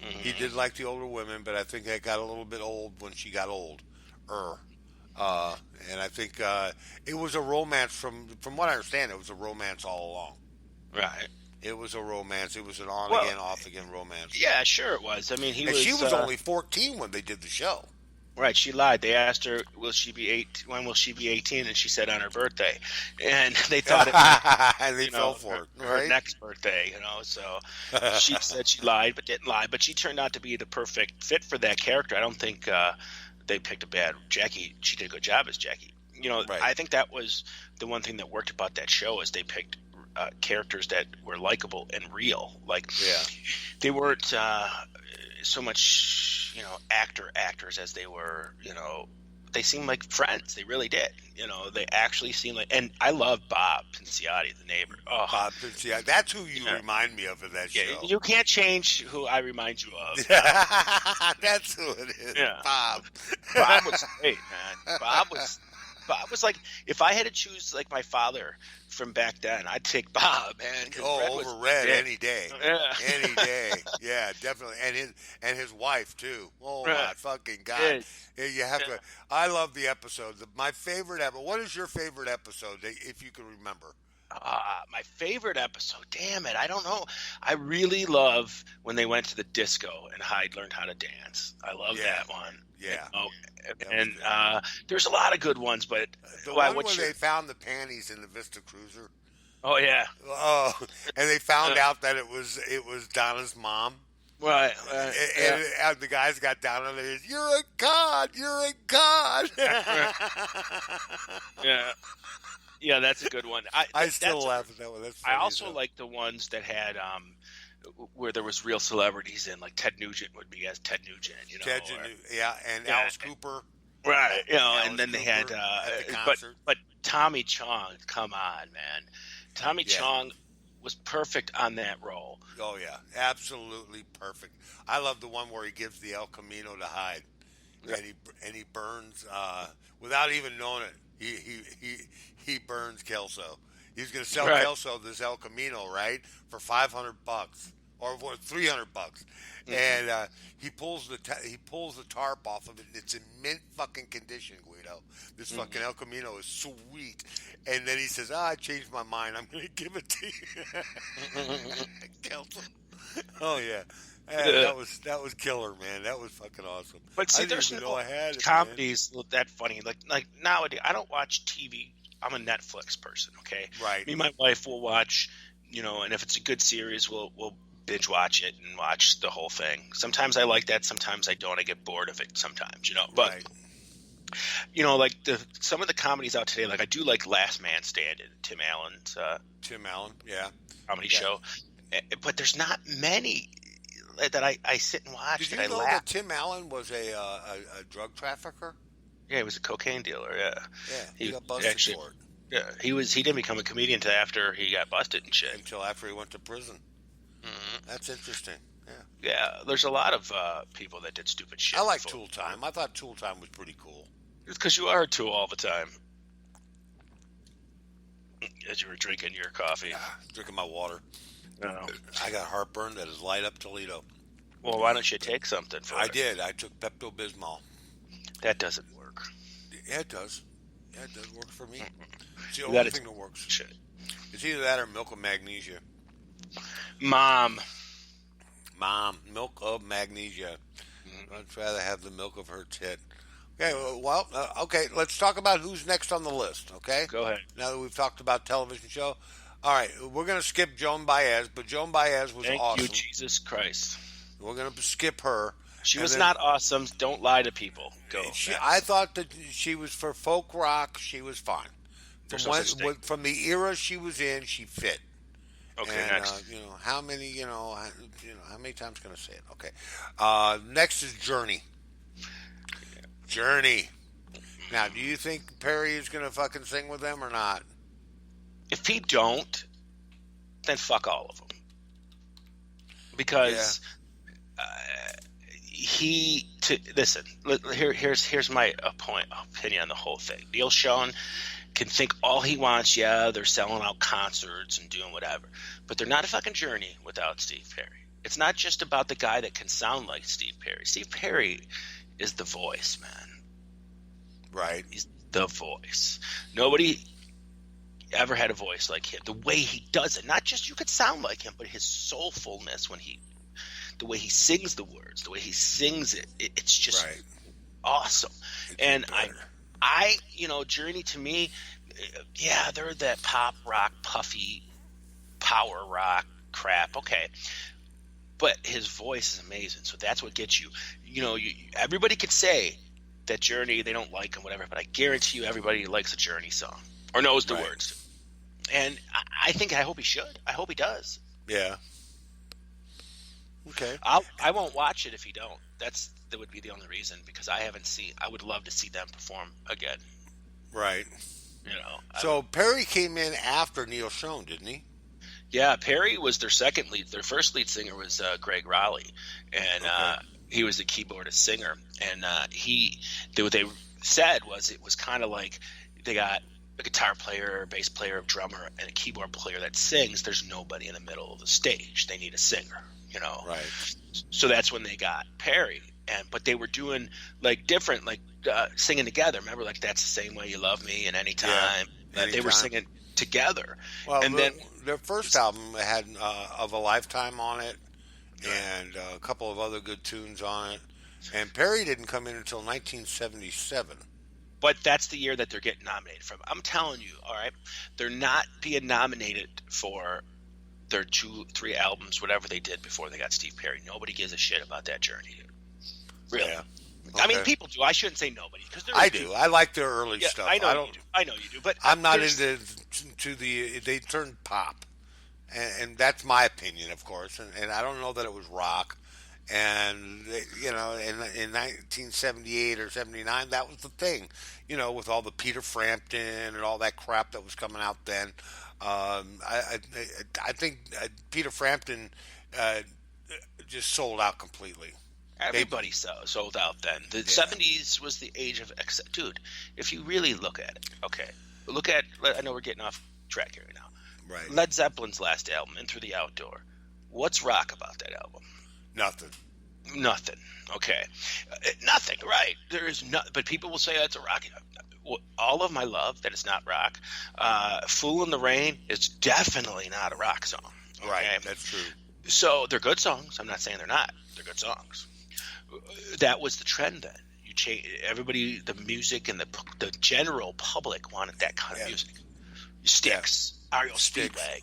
Mm-hmm. He did like the older women, but I think they got a little bit old when she got older. And I think it was a romance from what I understand. It was a romance all along. Right. It was a romance. It was an on-again, off-again romance. Yeah, sure it was. I mean, she was only 14 when they did the show. Right, she lied. They asked her, when will she be 18? And she said on her birthday. And they thought it was, and they fell for it. Right? Her next birthday, so she said she lied but didn't lie. But she turned out to be the perfect fit for that character. I don't think they picked a bad Jackie. She did a good job as Jackie. Right. I think that was the one thing that worked about that show is they picked characters that were likable and real. They weren't so much actors as they were, they seemed like friends. They really did. They actually seemed like, and I love Bob Pinciotti, the neighbor. Oh. Bob Pinciotti. That's who you remind me of in that show. You can't change who I remind you of. That's who it is. Yeah. Bob was great, man. Bob was like, if I had to choose like my father from back then, I'd take Bob, man. Over Red any day. Yeah. Any day. Yeah, definitely. And his wife too. Oh my fucking god. You have to. I love the episode. My favorite episode. What is your favorite episode, if you can remember? My favorite episode. Damn it, I don't know. I really love when they went to the disco and Hyde learned how to dance. I love that one. Yeah. There's a lot of good ones, but the one where they found the panties in the Vista Cruiser. Oh yeah. Oh, and they found out that it was Donna's mom. Right. And the guys got down on it. You're a god. You're a god. Yeah. Yeah, that's a good one. I still laugh at that one. That's funny. I also like the ones that had where there was real celebrities in, like Ted Nugent would be as Ted Nugent, and Alice Cooper. Right, Alice and then Cooper they had at the concert. but Tommy Chong, come on, man. Tommy Chong was perfect on that role. Oh yeah, absolutely perfect. I love the one where he gives the El Camino to Hyde, and he burns without even knowing it. He burns Kelso. He's going to sell Kelso this El Camino, right, for $500 or for $300, and he pulls the tarp off of it. And it's in mint fucking condition, Guido. This fucking El Camino is sweet, and then he says, "I changed my mind. I'm going to give it to you." Kelso. Oh yeah. That was killer, man. That was fucking awesome. But see, there's no comedies that funny. Like nowadays, I don't watch TV. I'm a Netflix person, okay? Right. Me and my wife will watch, and if it's a good series, we'll binge watch it and watch the whole thing. Sometimes I like that. Sometimes I don't. I get bored of it sometimes, But, like some of the comedies out today, like I do like Last Man Standing, Tim Allen's comedy show. But there's not many that I sit and watch. Did you know that Tim Allen was a drug trafficker? Yeah, he was a cocaine dealer. Yeah, he got busted for it. Yeah, he didn't become a comedian until after he got busted and shit. Until after he went to prison. Mm-hmm. That's interesting. Yeah. Yeah, there's a lot of people that did stupid shit. I like Tool Time. I thought Tool Time was pretty cool. It's because you are a tool all the time. As you were drinking your coffee. Drinking my water. No. I got heartburn that is light up Toledo. Well, why don't you take something for it? I did. I took Pepto-Bismol. That doesn't work. Yeah, it does. Yeah, it does work for me. It's the only thing that works. Shit. It's either that or milk of magnesia. Mom, milk of magnesia. I'd rather have the milk of her tit. Okay, well, okay, let's talk about who's next on the list, okay? Go ahead. Now that we've talked about television show. All right, we're going to skip Joan Baez, but Joan Baez was awesome. Thank you, Jesus Christ. We're going to skip her. She was not awesome. Don't lie to people. Go. I thought that she was for folk rock. She was fine. From the era she was in, she fit. Okay, and, next. How many? How many times can I say it? Okay. Next is Journey. Journey. Now, do you think Perry is going to fucking sing with them or not? If he don't, then fuck all of them. Because listen. Here's my opinion on the whole thing. Neil Schon can think all he wants. Yeah, they're selling out concerts and doing whatever, but they're not a fucking Journey without Steve Perry. It's not just about the guy that can sound like Steve Perry. Steve Perry is the voice, man. Right. He's the voice. Nobody ever had a voice like him. The way he does it, not just you could sound like him, but his soulfulness the way he sings the words, the way he sings it, it's just awesome. And I, Journey to me, they're that pop rock, puffy, power rock crap. Okay. But his voice is amazing. So that's what gets you. Everybody could say that Journey, they don't like him, whatever, but I guarantee you everybody likes a Journey song or knows the words. And I hope he should. I hope he does. Yeah. Okay. I won't watch it if he don't. That would be the only reason, because I would love to see them perform again. Right. So Perry came in after Neil Schon, didn't he? Yeah, Perry was their second lead. Their first lead singer was Greg Rowley, and he was the keyboardist singer. And what they said was it was kind of like they got a guitar player, a bass player, a drummer, and a keyboard player that sings. There's nobody in the middle of the stage. They need a singer. Right. So that's when they got Perry, but they were doing different, singing together. Remember, That's the Same Way You Love Me and Anytime. They were singing together. Well, and then their first album had Of a Lifetime on it, and a couple of other good tunes on it. And Perry didn't come in until 1977. But that's the year that they're getting nominated from. I'm telling you, all right, they're not being nominated for their 2-3 albums, whatever they did before they got Steve Perry. Nobody gives a shit about that Journey, dude. Really. Yeah. Okay. I mean, people do. I shouldn't say nobody, because I do. I like their early stuff. I know you do. But I'm not into they turned pop, and that's my opinion, of course. And I don't know that it was rock. And in 1978 or 79, that was the thing. With all the Peter Frampton and all that crap that was coming out then. I think Peter Frampton just sold out completely. Everybody sold out then. The 70s was the age of dude. If you really look at it, okay, I know we're getting off track here now. Right. Led Zeppelin's last album, In Through the Outdoor. What's rock about that album? Nothing. Okay. Nothing. Right. There is not. But people will say that's a rock. All of My Love, that is not rock. Fool in the Rain is definitely not a rock song. Okay? Right. That's true. So they're good songs. I'm not saying they're not. They're good songs. That was the trend then. You change everybody. The music and the general public wanted that kind of music. Styx. REO Speedway,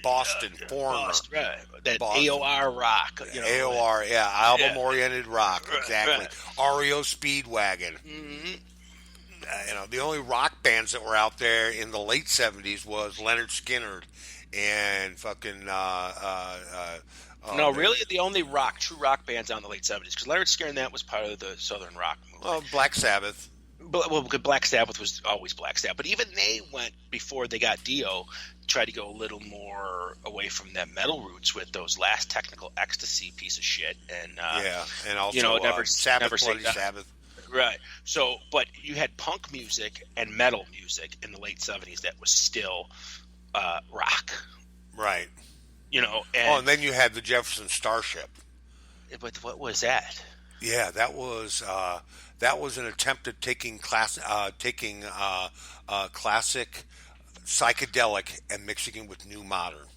Boston, Foreigner, right. That Boston. AOR rock, AOR, album-oriented rock, exactly. REO Speedwagon. Mm-hmm. The only rock bands that were out there in the late '70s was Leonard Skinner and fucking. Really, the only true rock bands out in the late '70s, because Leonard Skinner and that was part of the Southern rock movement. Well, Black Sabbath. well, Black Sabbath was always Black Sabbath, but even they went before they got Dio, tried to go a little more away from that metal roots with those Last Technical Ecstasy piece of shit, and and also Sabbath, Bloody Sabbath. Right. So, but you had punk music and metal music in the late 70s that was still rock. Right. And then you had the Jefferson Starship. But what was that? Yeah, that was an attempt at taking classic psychedelic and mixing it with new modern.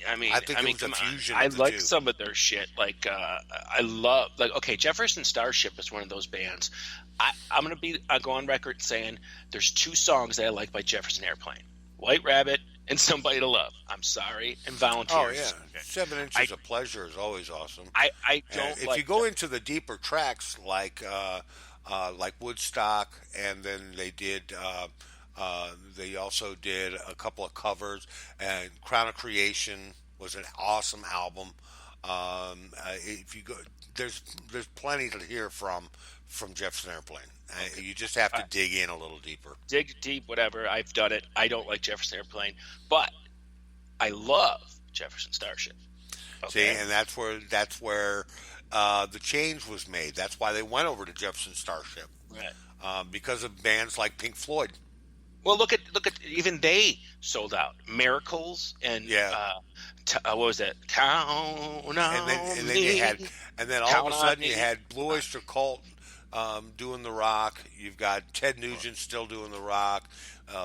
I mean, it was a fusion. I like some of their shit. Like, I love, Jefferson Starship is one of those bands. I'm gonna go on record saying there's 2 songs that I like by Jefferson Airplane: White Rabbit and Somebody to Love. I'm sorry, and Volunteers. Oh yeah, 7 Inches of Pleasure is always awesome. I don't. If you go into the deeper tracks like Woodstock, and then they did. They also did a couple of covers, and Crown of Creation was an awesome album. If you go, there's plenty to hear from Jefferson Airplane. You just have to dig in a little deeper. Dig deep, whatever. I've done it. I don't like Jefferson Airplane, but I love Jefferson Starship. Okay? See, and that's where the change was made. That's why they went over to Jefferson Starship, right? Because of bands like Pink Floyd. Well, look at even they sold out. Miracles and what was that? Count on me. And then all of a sudden you had Blue Oyster Cult doing the rock. You've got Ted Nugent still doing the rock.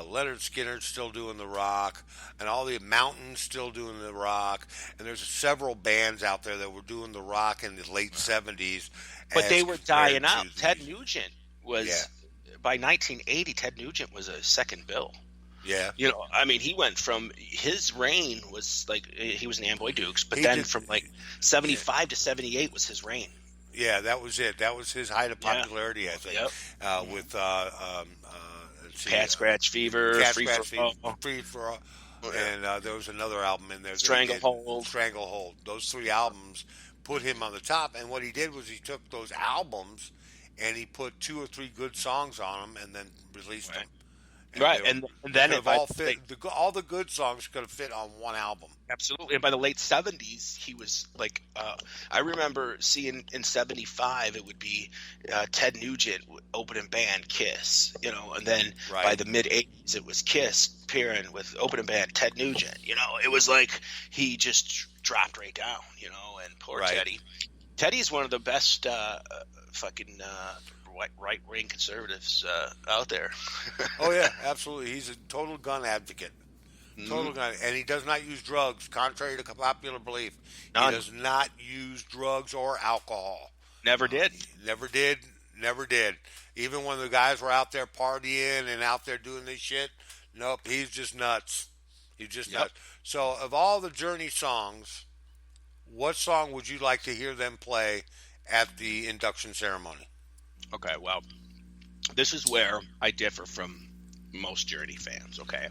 Leonard Skinner still doing the rock, and all the Mountains still doing the rock. And there's several bands out there that were doing the rock in the late '70s. But they were dying out. Ted Nugent was. Yeah. By 1980, Ted Nugent was a second bill. Yeah. I mean, he went from his reign was like he was in Amboy Dukes, but then from like 75 to 78 was his reign. Yeah, that was it. That was his height of popularity, I think. Yep. With Cat Scratch Fever, Free for All, and there was another album in there. Stranglehold. Those 3 albums put him on the top. And what he did was he took those albums and he put 2 or 3 good songs on them, and then released them. And then all the good songs could have fit on one album. Absolutely. And by the late 70s, he was like, I remember seeing in 75, it would be Ted Nugent opening band Kiss, and then by the mid 80s, it was Kiss appearing with opening band Ted Nugent. It was like he just dropped right down, and poor Teddy. Teddy's one of the best right-wing conservatives out there. Oh yeah, absolutely. He's a total gun advocate. Total gun, and he does not use drugs, contrary to popular belief. None. He does not use drugs or alcohol. Never did. Never did. Even when the guys were out there partying and out there doing this shit, nope, he's just nuts. Nuts. So, of all the Journey songs, what song would you like to hear them play at the induction ceremony? Okay, well, this is where I differ from most Journey fans, okay?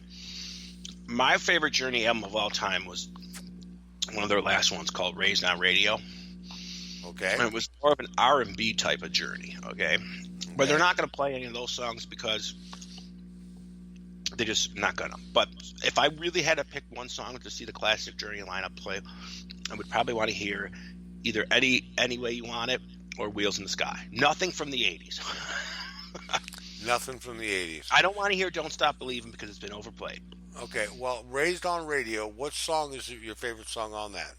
My favorite Journey album of all time was one of their last ones called Raised on Radio. Okay. And it was more of an R&B type of Journey, okay? But they're not going to play any of those songs because they're just not going to. But if I really had to pick one song to see the classic Journey lineup play, I would probably want to hear either Any Way You Want It or Wheels in the Sky. Nothing from the 80s. Nothing from the 80s. I don't want to hear Don't Stop Believing because it's been overplayed. Okay, well, Raised on Radio, what song is your favorite song on that?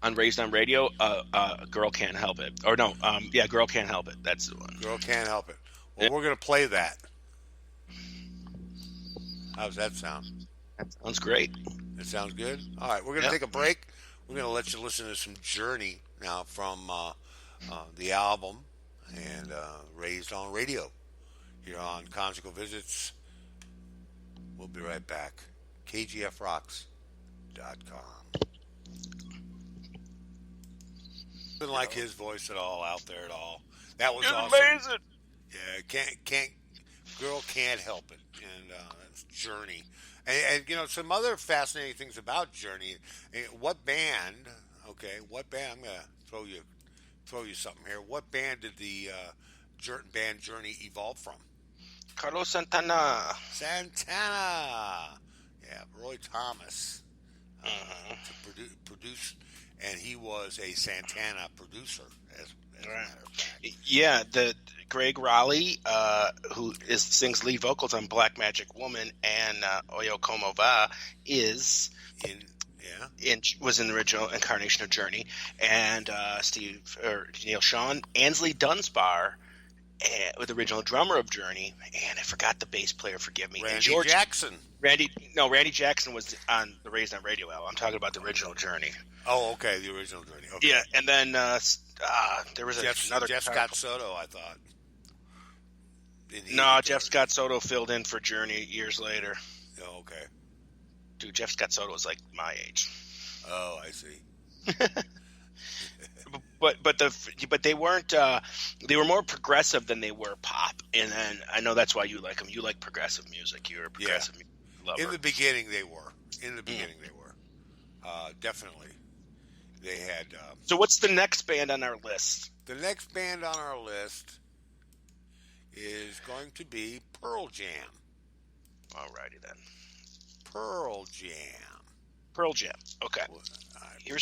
On Raised on Radio, Girl Can't Help It. Or no, Girl Can't Help It. That's the one. Girl Can't Help It. Well, we're going to play that. How's that sound? That sounds great. It sounds good? All right, we're going to take a break. We're going to let you listen to some Journey now from the album and Raised on Radio here on Conjugal Visits. We'll be right back. KGFRocks.com. Didn't like his voice at all out there at all. That was awesome. Amazing. Yeah, girl can't help it. And it's Journey. And some other fascinating things about Journey. What band? I'm gonna throw you something here. What band did the band Journey evolve from? Carlos Santana. Santana. Yeah, Roy Thomas Mm-hmm. to produce, and he was a Santana producer, as a matter of fact. Yeah, the Greg Raleigh, who sings lead vocals on Black Magic Woman and Oyo Como Va, was in the original incarnation of Journey, and Neil Sean Ansley Dunsbar, with the original drummer of Journey, and I forgot the bass player. Forgive me, Randy Jackson. Randy Jackson was on the Raised on Radio album. I'm talking about the original Journey. Oh, okay, the original Journey. Okay. Yeah, and then there was another Jeff Scott Soto, I thought. No, Jeff Scott Soto filled in for Journey years later. Oh, okay. Dude, Jeff Scott Soto was like my age. Oh, I see. but they weren't. They were more progressive than they were pop, and then I know that's why you like them. You like progressive music. You're a progressive music lover. In the beginning, they were. Definitely, they had. So, what's the next band on our list? The next band on our list is going to be Pearl Jam. Alrighty then. Pearl Jam. Okay. Here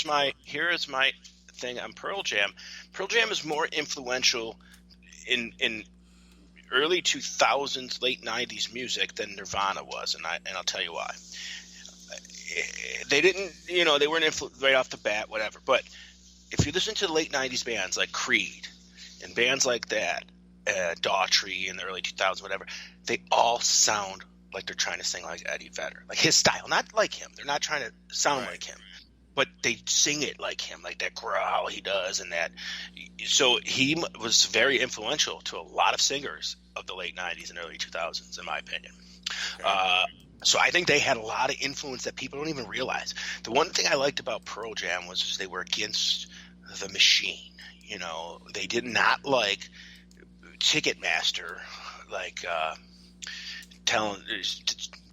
is my thing on Pearl Jam. Pearl Jam is more influential in early 2000s, late 90s music than Nirvana was, and I'll tell you why. They didn't, they weren't right off the bat, whatever. But if you listen to the late 90s bands like Creed and bands like that, Daughtry in the early 2000s, whatever, they all sound like they're trying to sing like Eddie Vedder, like his style, not like him. They're not trying to sound like him, but they sing it like him, like that growl he does, and that. So he was very influential to a lot of singers of the late 90s and early 2000s, in my opinion. Okay. So I think they had a lot of influence that people don't even realize. The one thing I liked about Pearl Jam was they were against the machine. They did not like Ticketmaster, like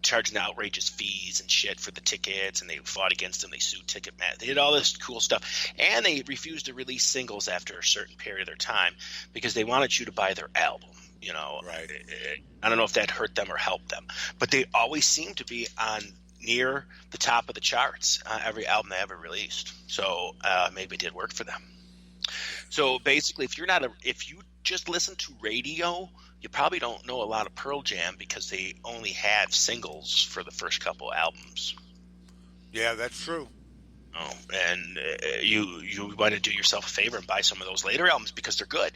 charging outrageous fees and shit for the tickets, and they fought against them. They sued Ticketmaster. They did all this cool stuff, and they refused to release singles after a certain period of their time because they wanted you to buy their album. Right. I don't know if that hurt them or helped them, but they always seemed to be on near the top of the charts every album they ever released. So maybe it did work for them. So basically, if you just listen to radio, you probably don't know a lot of Pearl Jam because they only had singles for the first couple albums. Yeah, that's true. Oh, and you want to do yourself a favor and buy some of those later albums because they're good,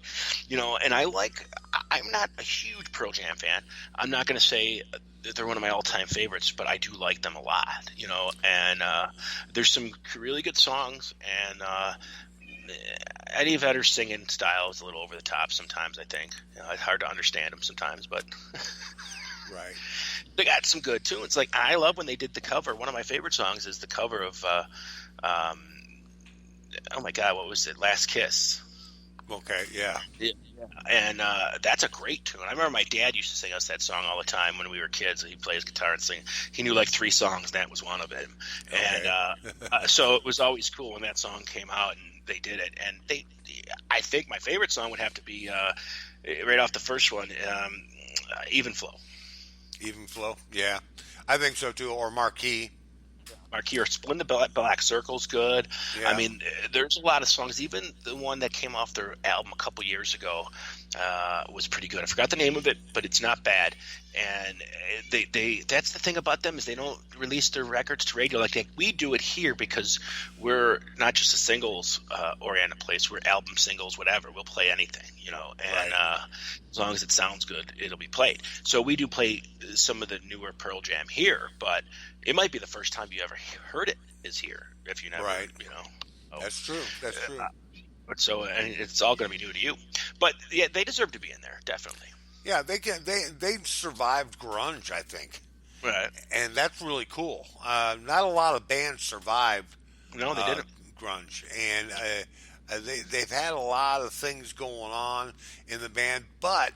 And I'm not a huge Pearl Jam fan. I'm not going to say they're one of my all-time favorites, but I do like them a lot, And there's some really good songs, and Eddie Vedder's singing style is a little over the top sometimes. I think it's hard to understand him sometimes, but right. They got some good tunes. Like I love when they did the cover. One of my favorite songs is the cover of oh my God, what was it? Last Kiss. Okay, yeah. And that's a great tune. I remember my dad used to sing us that song all the time when we were kids. He plays guitar and sing. He knew like 3 songs, and that was one of them. Okay. And so it was always cool when that song came out and they did it. And I think my favorite song would have to be right off the first one, Even Flow. Even Flow, yeah. I think so too, or Marquee or Splendid Black Circle's good. Yeah. I mean, there's a lot of songs. Even the one that came off their album a couple years ago was pretty good. I forgot the name of it, but it's not bad. And they that's the thing about them is they don't release their records to radio like we do it here because we're not just a singles oriented place. We're album singles, whatever. We'll play anything, and as long as it sounds good, it'll be played. So we do play some of the newer Pearl Jam here, but it might be the first time you ever heard it is here if you never, That's true. That's true. So and it's all going to be new to you, but yeah, they deserve to be in there, definitely. Yeah, they survived grunge, I think. Right. And that's really cool. Not a lot of bands survived. No, they didn't. Grunge, and they've had a lot of things going on in the band, but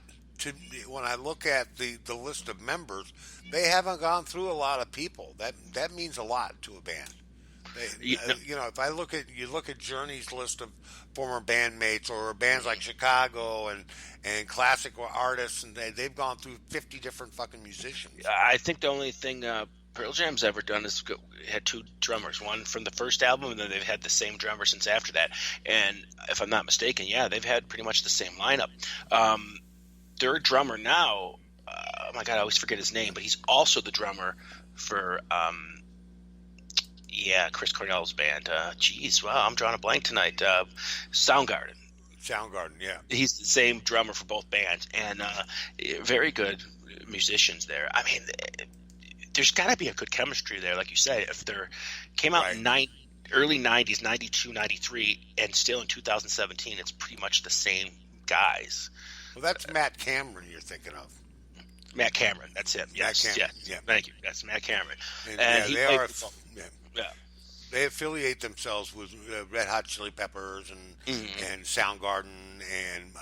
when I look at the list of members, they haven't gone through a lot of people. That means a lot to a band. If I look at Journey's list of former bandmates or bands like Chicago and classic artists, and they've gone through 50 different fucking musicians. I think the only thing Pearl Jam's ever done is had two drummers, one from the first album, and then they've had the same drummer since after that. And if I'm not mistaken, they've had pretty much the same lineup. Their drummer now, oh my God, I always forget his name, but he's also the drummer for Chris Cornell's band. Wow, I'm drawing a blank tonight. Soundgarden. Soundgarden, yeah. He's the same drummer for both bands, and very good musicians there. I mean, there's got to be a good chemistry there, like you said. If there came out in early 90s, 92, 93, and still in 2017, it's pretty much the same guys. Well, that's Matt Cameron you're thinking of. Matt Cameron, that's him. Yes, Matt Cameron, yeah. Thank you. That's Matt Cameron. And they affiliate themselves with Red Hot Chili Peppers and Soundgarden and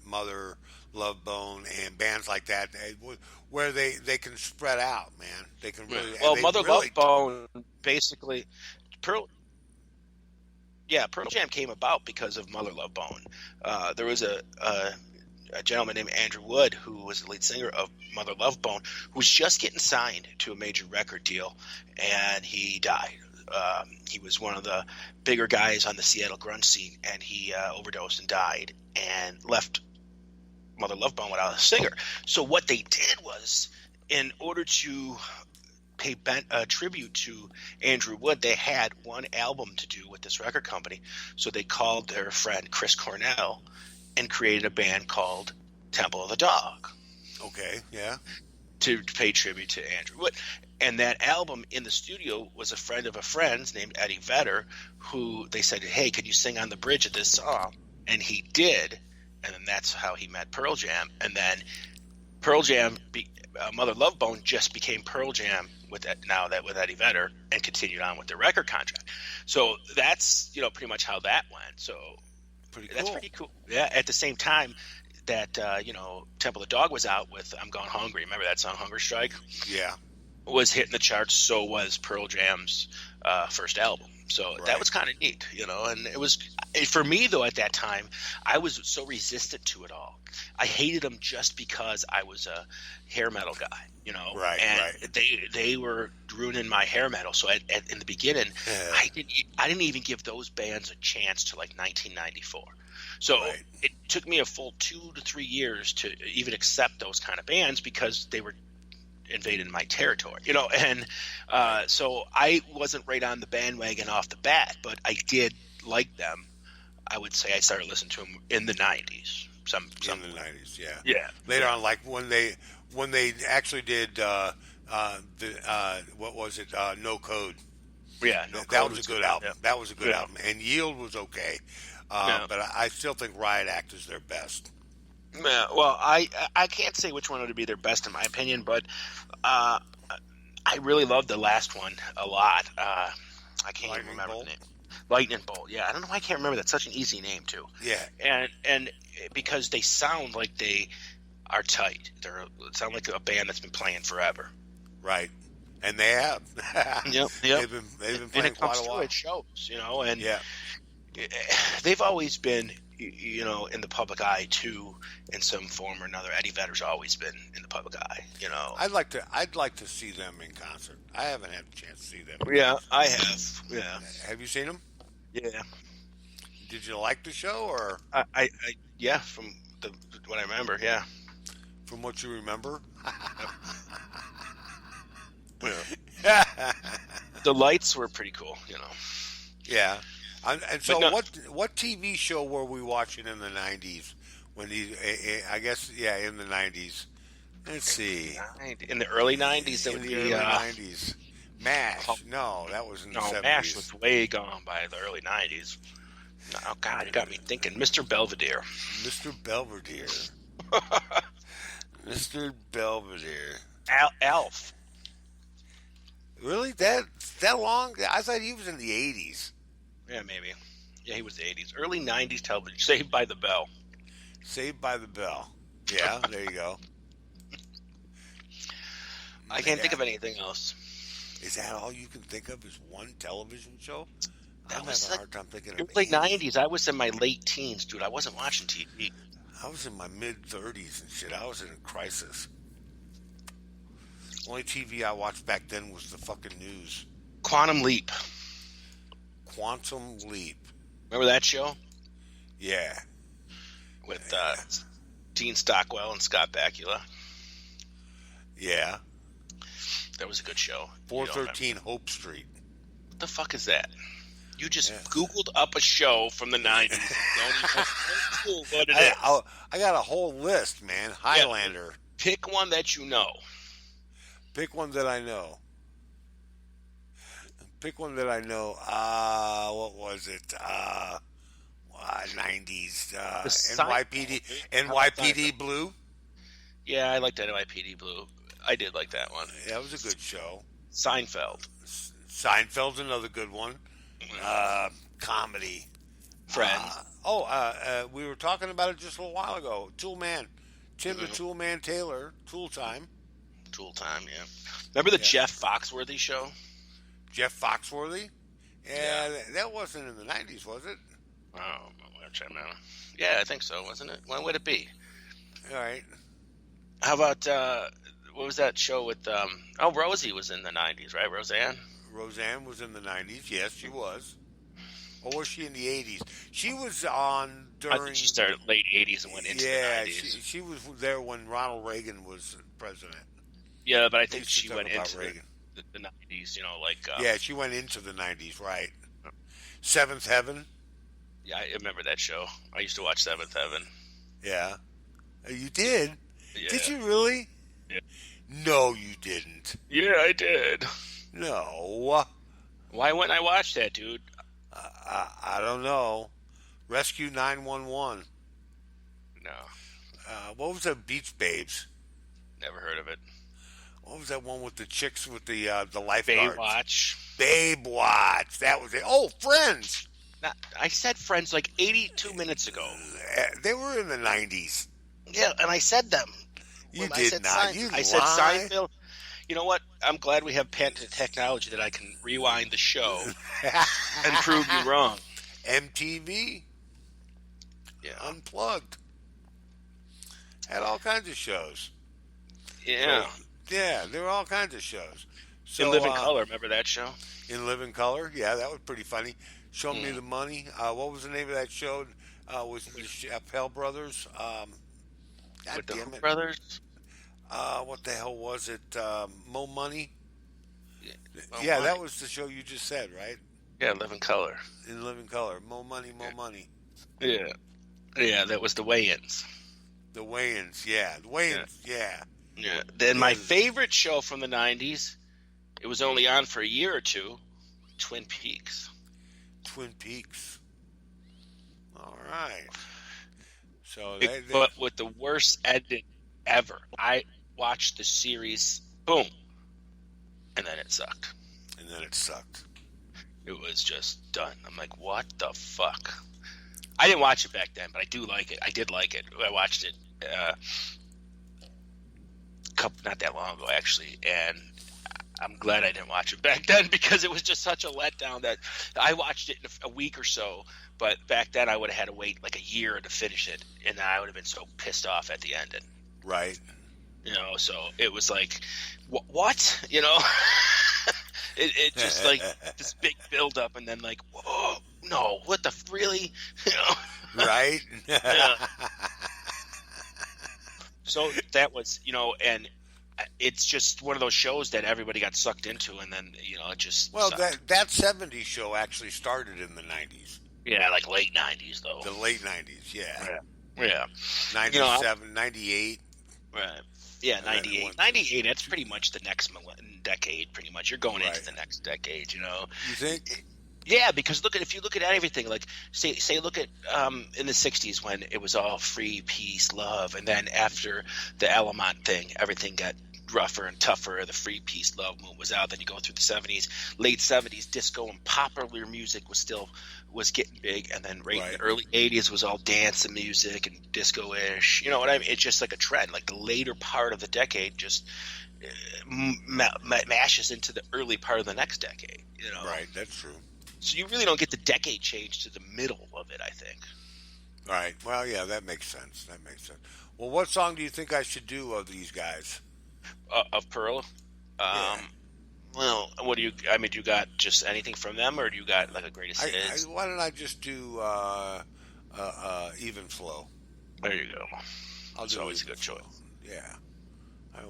Mother Love Bone and bands like that, where they can spread out, man. They can really. Well, Mother Love Bone basically, Pearl Jam came about because of Mother Love Bone. There was a gentleman named Andrew Wood, who was the lead singer of Mother Love Bone, who was just getting signed to a major record deal, and he died. He was one of the bigger guys on the Seattle grunge scene, and he overdosed and died and left Mother Love Bone without a singer. So what they did was, in order to pay tribute to Andrew Wood, they had one album to do with this record company. So they called their friend Chris Cornell and created a band called Temple of the Dog. Okay, yeah. To pay tribute to Andrew Wood. And that album in the studio was a friend of a friend's named Eddie Vedder, who they said, hey, could you sing on the bridge of this song? And he did. And then that's how he met Pearl Jam. And then Pearl Jam, Mother Love Bone just became Pearl Jam with Eddie Vedder and continued on with the record contract. So that's, pretty much how that went. So that's pretty cool. Yeah. At the same time that, Temple of the Dog was out with I'm Gone Hungry. Remember that song, Hunger Strike? Yeah. Was hitting the charts. So was Pearl Jam's first album. So that was kind of neat, and it was, for me though, at that time, I was so resistant to it all. I hated them just because I was a hair metal guy, and they were ruining my hair metal. So in the beginning, I didn't even give those bands a chance to 1994. So it took me a full 2 to 3 years to even accept those kind of bands because they were invaded my territory, and so I wasn't right on the bandwagon off the bat, but I did like them. I would say I started listening to them in the 90s. In the 90s, yeah. Yeah. Later on, like when they actually did what was it? No Code. Yeah, that was a good album. Yeah. That was a good album, and Yield was okay, but I still think Riot Act is their best. Yeah, well, I can't say which one would be their best in my opinion, but I really loved the last one a lot. I can't even remember the name. Lightning Bolt. Yeah, I don't know why I can't remember. That's such an easy name too. Yeah, and because they sound like they are tight. They sound like a band that's been playing forever. Right, and they have. Yep. They've been playing quite a while. It shows, and they've always been, in the public eye too, in some form or another. Eddie Vedder's always been in the public eye, I'd like to see them in concert. I haven't had a chance to see them. Yeah, I have. Yeah. Have you seen them? Yeah. Did you like the show, or? I yeah, from what I remember, yeah. From what you remember? Yeah. The lights were pretty cool, Yeah. And so, what TV show were we watching in the 90s? When I guess, in the 90s. Let's see. In the early 90s, in the early 90s. MASH. No, that was in the 70s. MASH was way gone by the early 90s. Oh, God, you got me thinking. Mr. Belvedere. Mr. Belvedere. Mr. Belvedere. Alf. Really? That long? I thought he was in the 80s. Yeah, maybe. Yeah, he was the 80s. Early 90s television. Saved by the Bell. Saved by the Bell. Yeah, there you go. I can't think of anything else. Is that all you can think of is one television show? That I'm was having a hard time thinking it of was like any. 90s. I was in my late teens, dude. I wasn't watching TV. I was in my mid-30s and shit. I was in a crisis. Only TV I watched back then was the fucking news. Quantum Leap. Quantum Leap. Remember that show? Yeah. With Dean Stockwell and Scott Bakula. Yeah. That was a good show. 413 Hope Street. What the fuck is that? You just Googled up a show from the 90s. Don't even know what it is. I got a whole list, man. Highlander. Yeah. Pick one that you know. Pick one that I know. Pick one that I know. What was it? 90s. NYPD Blue. Yeah, I liked NYPD Blue. I did like that one. Yeah, it was a good show. Seinfeld. Seinfeld's another good one. Comedy. Friends. We were talking about it just a little while ago. Tool Man. Tim the Tool Man Taylor. Tool Time. Tool Time, yeah. Remember the Jeff Foxworthy show? Jeff Foxworthy? Yeah, that wasn't in the 90s, was it? Oh, yeah, I think so, wasn't it? When would it be? All right. How about, what was that show with, Rosie was in the 90s, right? Roseanne? Roseanne was in the 90s. Yes, she was. Or was she in the 80s? She was on during... I think she started late 80s and went into the 90s. Yeah, she was there when Ronald Reagan was president. Yeah, but I think she went into the 90s, like... yeah, she went into the 90s, right. Seventh Heaven. Yeah, I remember that show. I used to watch Seventh Heaven. Yeah. You did? Yeah. Did you really? Yeah. No, you didn't. Yeah, I did. No. Why wouldn't I watch that, dude? I don't know. Rescue 911. No. What was that? Beach Babes. Never heard of it. What was that one with the chicks with the lifeguards? Baywatch. Baywatch. That was it. Oh, Friends. I said Friends like 82 minutes ago. They were in the 90s. Yeah, and I said them. You did not. You I said Seinfeld. You know what? I'm glad we have patented technology that I can rewind the show and prove you wrong. MTV. Yeah. Unplugged. Had all kinds of shows. Yeah. Yeah, there were all kinds of shows. So, In Living Color, remember that show? In Living Color, yeah, that was pretty funny. Show Me the Money. What was the name of that show? Was the Chappelle Brothers? With the Brothers? What the hell was it? Mo Money? Yeah, that was the show you just said, right? Yeah, Living Color. In Living Color. Mo Money, Mo Money. Yeah. Yeah, that was the weigh-ins. The weigh-ins, yeah. The weigh-ins, yeah. Yeah. Then my favorite show from the 90s, it was only on for a year or two, Twin Peaks. Twin Peaks. All right. So but with the worst ending ever. I watched the series, boom, and then it sucked. It was just done. I'm like, what the fuck? I didn't watch it back then, but I do like it. I did like it. I watched it not that long ago, actually, and I'm glad I didn't watch it back then because it was just such a letdown that I watched it in a week or so, but back then I would have had to wait like a year to finish it, and I would have been so pissed off at the ending. Right. So it was like, what? It just like this big build up, and then like, whoa, no, what the really? Right. Yeah. So that was, and it's just one of those shows that everybody got sucked into, and then it just sucked. that 70s show actually started in the 90s. Yeah, like late 90s though. The late 90s, yeah. 97, 98. Right. Yeah, 98. 98, that's pretty much the next decade, pretty much. You're going into the next decade, You think? Yeah, because if you look at everything, like say look at in the 60s when it was all free, peace, love, and then after the Alamont thing, everything got Rougher and Tougher, the Free Peace Love movement was out. Then you go through the 70s, late 70s, disco and popular music was getting big, and then in the early 80s was all dance and music and disco-ish. You know what I mean? It's just like a trend. Like the later part of the decade just mashes into the early part of the next decade. You know? Right, that's true. So you really don't get the decade change to the middle of it, I think. Right. Well, yeah, that makes sense. Well, what song do you think I should do of these guys? Of Pearl? Yeah. Well, what do you? I mean, do you got just anything from them, or do you got like a greatest hits? Why don't I just do Even Flow? There you go. It's always a good choice. Yeah,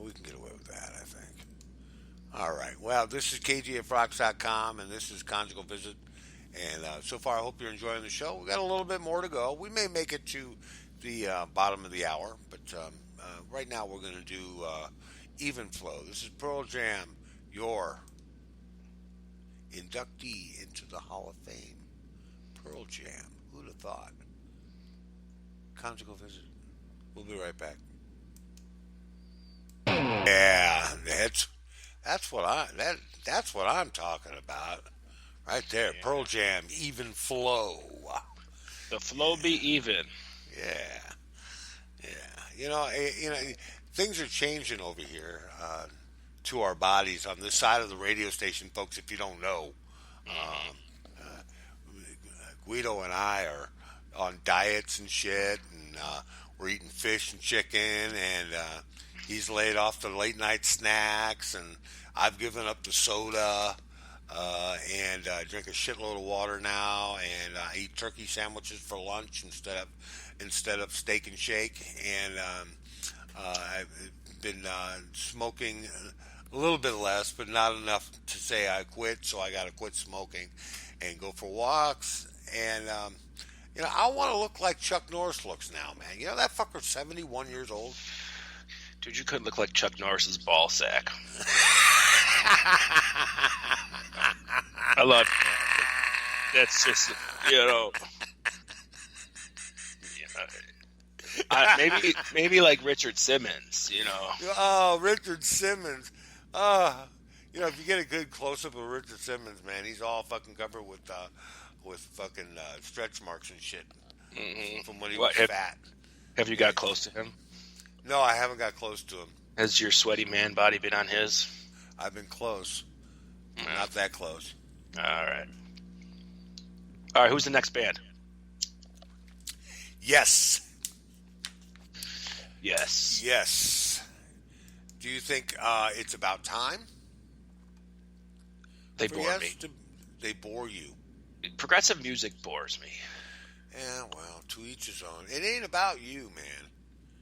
we can get away with that, I think. All right. Well, this is KGFRocks.com, and this is Conjugal Visit. And so far, I hope you're enjoying the show. We got a little bit more to go. We may make it to the bottom of the hour, but right now we're going to do Even Flow. This is Pearl Jam, your inductee into the Hall of Fame. Pearl Jam. Who'd have thought? Conjugal Visit. We'll be right back. Yeah, that's what I'm talking about. Right there, yeah. Pearl Jam, Even Flow. The flow be even. Yeah. You know, things are changing over here to our bodies on this side of the radio station, folks. If you don't know, Guido and I are on diets and shit, and we're eating fish and chicken, and he's laid off the late night snacks, and I've given up the soda. And drink a shitload of water now, and I eat turkey sandwiches for lunch instead of steak and shake. And I've been smoking a little bit less, but not enough to say I quit. So I got to quit smoking and go for walks. And I want to look like Chuck Norris looks now, man. You know that fucker's 71 years old. Dude, you couldn't look like Chuck Norris's ball sack. I love you. That's just, maybe like Richard Simmons, Oh, Richard Simmons. If you get a good close-up of Richard Simmons, man, he's all fucking covered with fucking stretch marks and shit from when he was fat. Have you got close to him? No, I haven't got close to him. Has your sweaty man body been on his? I've been close. Not that close. All right, who's the next band? Yes. Do you think it's about time? They bore me. They bore you. Progressive music bores me. Yeah, well, to each his own. It ain't about you, man.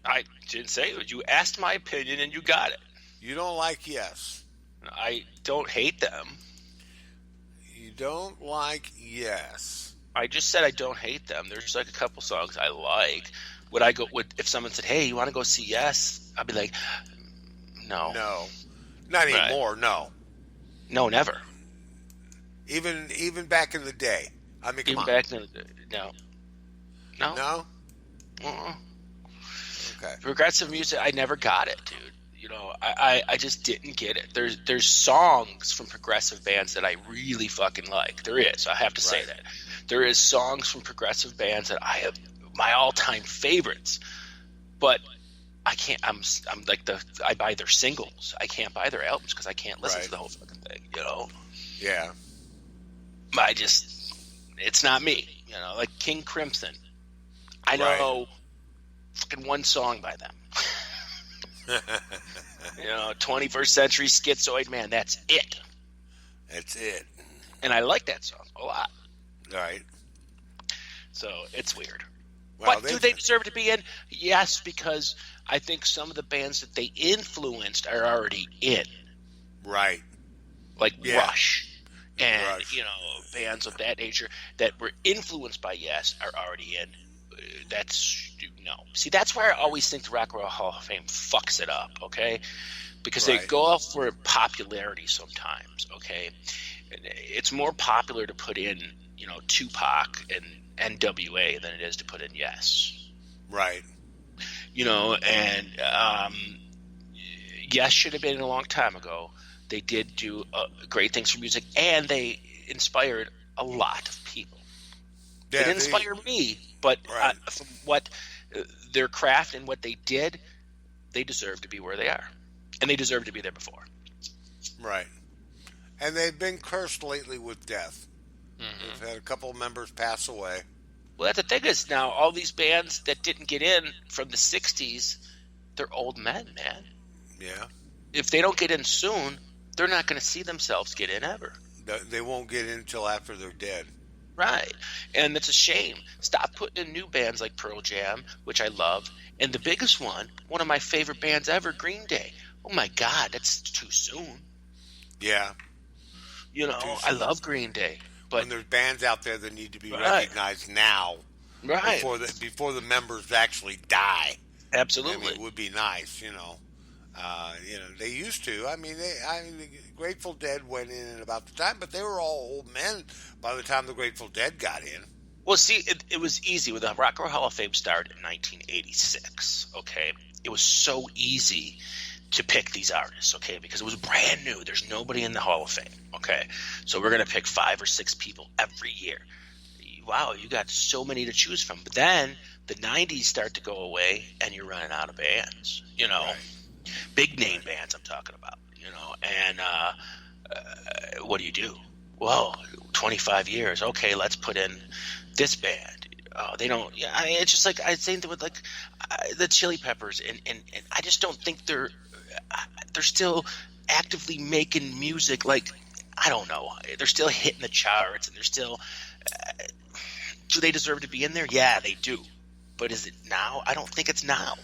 I didn't say it. You asked my opinion, and you got it. You don't like Yes. I don't hate them. You don't like Yes. I just said I don't hate them. There's like a couple songs I like. Would I go? If someone said, "Hey, you want to go see Yes?" I'd be like, "No, not anymore. Right. No, never." Even back in the day. I mean, come on. Back in the day, no. Okay. Progressive music, I never got it, dude. I just didn't get it. There's songs from progressive bands that I really fucking like. There is. I have to say that. There is songs from progressive bands that I have my all-time favorites, but I can't. I'm like I buy their singles. I can't buy their albums because I can't listen to the whole fucking thing. Yeah. It's not me. Like King Crimson. I know fucking one song by them. 21st Century Schizoid Man. That's it. And I like that song a lot. All right. So it's weird. Well, but do they deserve to be in? Yes, because I think some of the bands that they influenced are already in. Right. Like Rush. And, bands of that nature that were influenced by Yes are already in. No. See, that's where I always think the Rock and Roll Hall of Fame fucks it up, okay? Because they go off for popularity sometimes, okay? It's more popular to put in, Tupac and NWA than it is to put in Yes. Right. And Yes should have been a long time ago. They did do great things for music, and they inspired a lot of people. Yeah, it didn't inspire me, but right. From what their craft and what they did, they deserve to be where they are, and they deserve to be there before. Right. And they've been cursed lately with death. Mm-hmm. They've had a couple of members pass away. Well, that's the thing is now all these bands that didn't get in from the 60s, they're old men, man. Yeah. If they don't get in soon, they're not going to see themselves get in ever. They won't get in until after they're dead. Right. And it's a shame. Stop putting in new bands like Pearl Jam, which I love. And the biggest one of my favorite bands ever, Green Day. Oh, my God, that's too soon. Yeah. You know, I love Green Day. But when there's bands out there that need to be recognized now, right, before the members actually die. Absolutely, I mean, it would be nice, you know. They used to. I mean, the Grateful Dead went in at about the time, but they were all old men by the time the Grateful Dead got in. Well, see, it was easy. When the Rock and Roll Hall of Fame started in 1986, okay? It was so easy to pick these artists, okay, because it was brand new. There's nobody in the Hall of Fame, okay? So we're going to pick 5 or 6 people every year. Wow, you got so many to choose from. But then the 90s start to go away, and you're running out of bands, you know. Right. Big name bands I'm talking about, you know. And what do? Well, 25 years. Okay, let's put in this band. They don't. Yeah, I mean, it's just like I think with like the Chili Peppers, and I just don't think they're still actively making music. Like, I don't know, they're still hitting the charts, and they're still. Do they deserve to be in there? Yeah, they do. But is it now? I don't think it's now.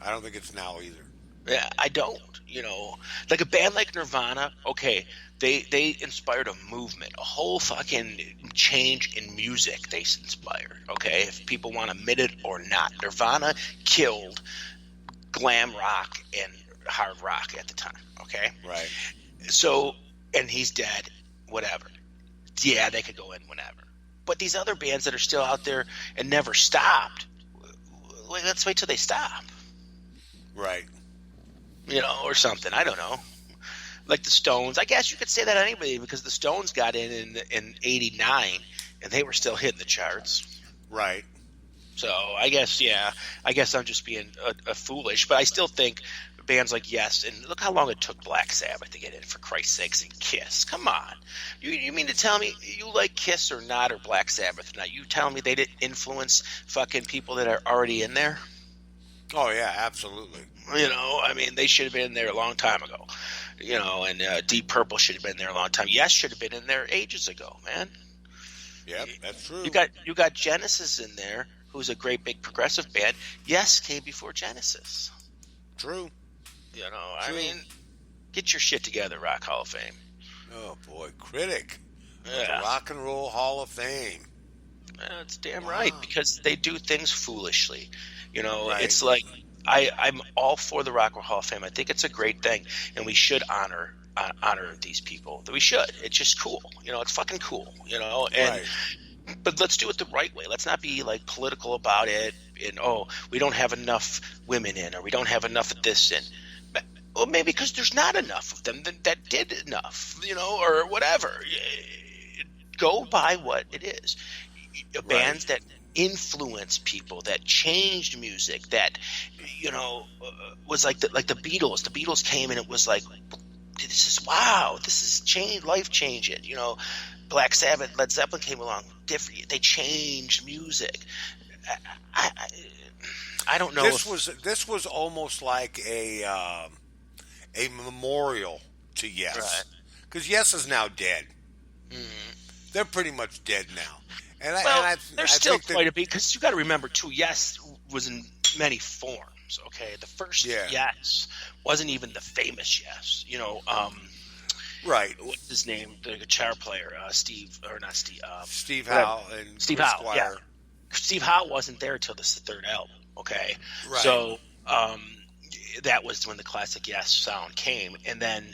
I don't think it's now either. Yeah, I don't. You know, like a band like Nirvana. Okay, they inspired a movement, a whole fucking change in music. They inspired. Okay, if people want to admit it or not, Nirvana killed glam rock and hard rock at the time. Okay, right. So, and he's dead. Whatever. Yeah, they could go in whenever. But these other bands that are still out there and never stopped, let's wait till they stop. Right. You know, or something. I don't know. Like the Stones. I guess you could say that anybody because the Stones got in 89 and they were still hitting the charts. Right. So I guess, yeah. I guess I'm just being a foolish. But I still think bands like Yes, and look how long it took Black Sabbath to get in, for Christ's sakes, and Kiss. Come on. You mean to tell me you like Kiss or not, or Black Sabbath or not? You telling me they didn't influence fucking people that are already in there? Oh, yeah, absolutely. You know, I mean, they should have been in there a long time ago. You know, and Deep Purple should have been there a long time. Yes should have been in there ages ago, man. Yep, that's true. You got Genesis in there, who's a great big progressive band. Yes came before Genesis. True. You know, I mean, get your shit together, Rock Hall of Fame. Oh, boy. Critic. Yeah. The Rock and Roll Hall of Fame. That's damn right, because they do things foolishly. You know, right. It's like I'm all for the Rock and Roll Hall of Fame. I think it's a great thing, and we should honor these people. We should. It's just cool. You know, it's fucking cool. You know, and right. But let's do it the right way. Let's not be like political about it. And we don't have enough women in, or we don't have enough of this in. Well, maybe because there's not enough of them that did enough, you know, or whatever. Go by what it is. Bands that influence people, that changed music, that, you know, was like the Beatles. The Beatles came and it was like, this is life changing. You know, Black Sabbath, Led Zeppelin came along, different. They changed music. I don't know. This was almost like a memorial to Yes, because Yes is now dead. Mm-hmm. They're pretty much dead now. And there's still quite a bit, because you got to remember too. Yes was in many forms. Okay, the first Yes wasn't even the famous Yes. You know, right? What's his name? The guitar player, Steve Howe and Steve Chris Howe. Squire. Yeah, Steve Howe wasn't there till this third album. Okay, right. So that was when the classic Yes sound came, and then,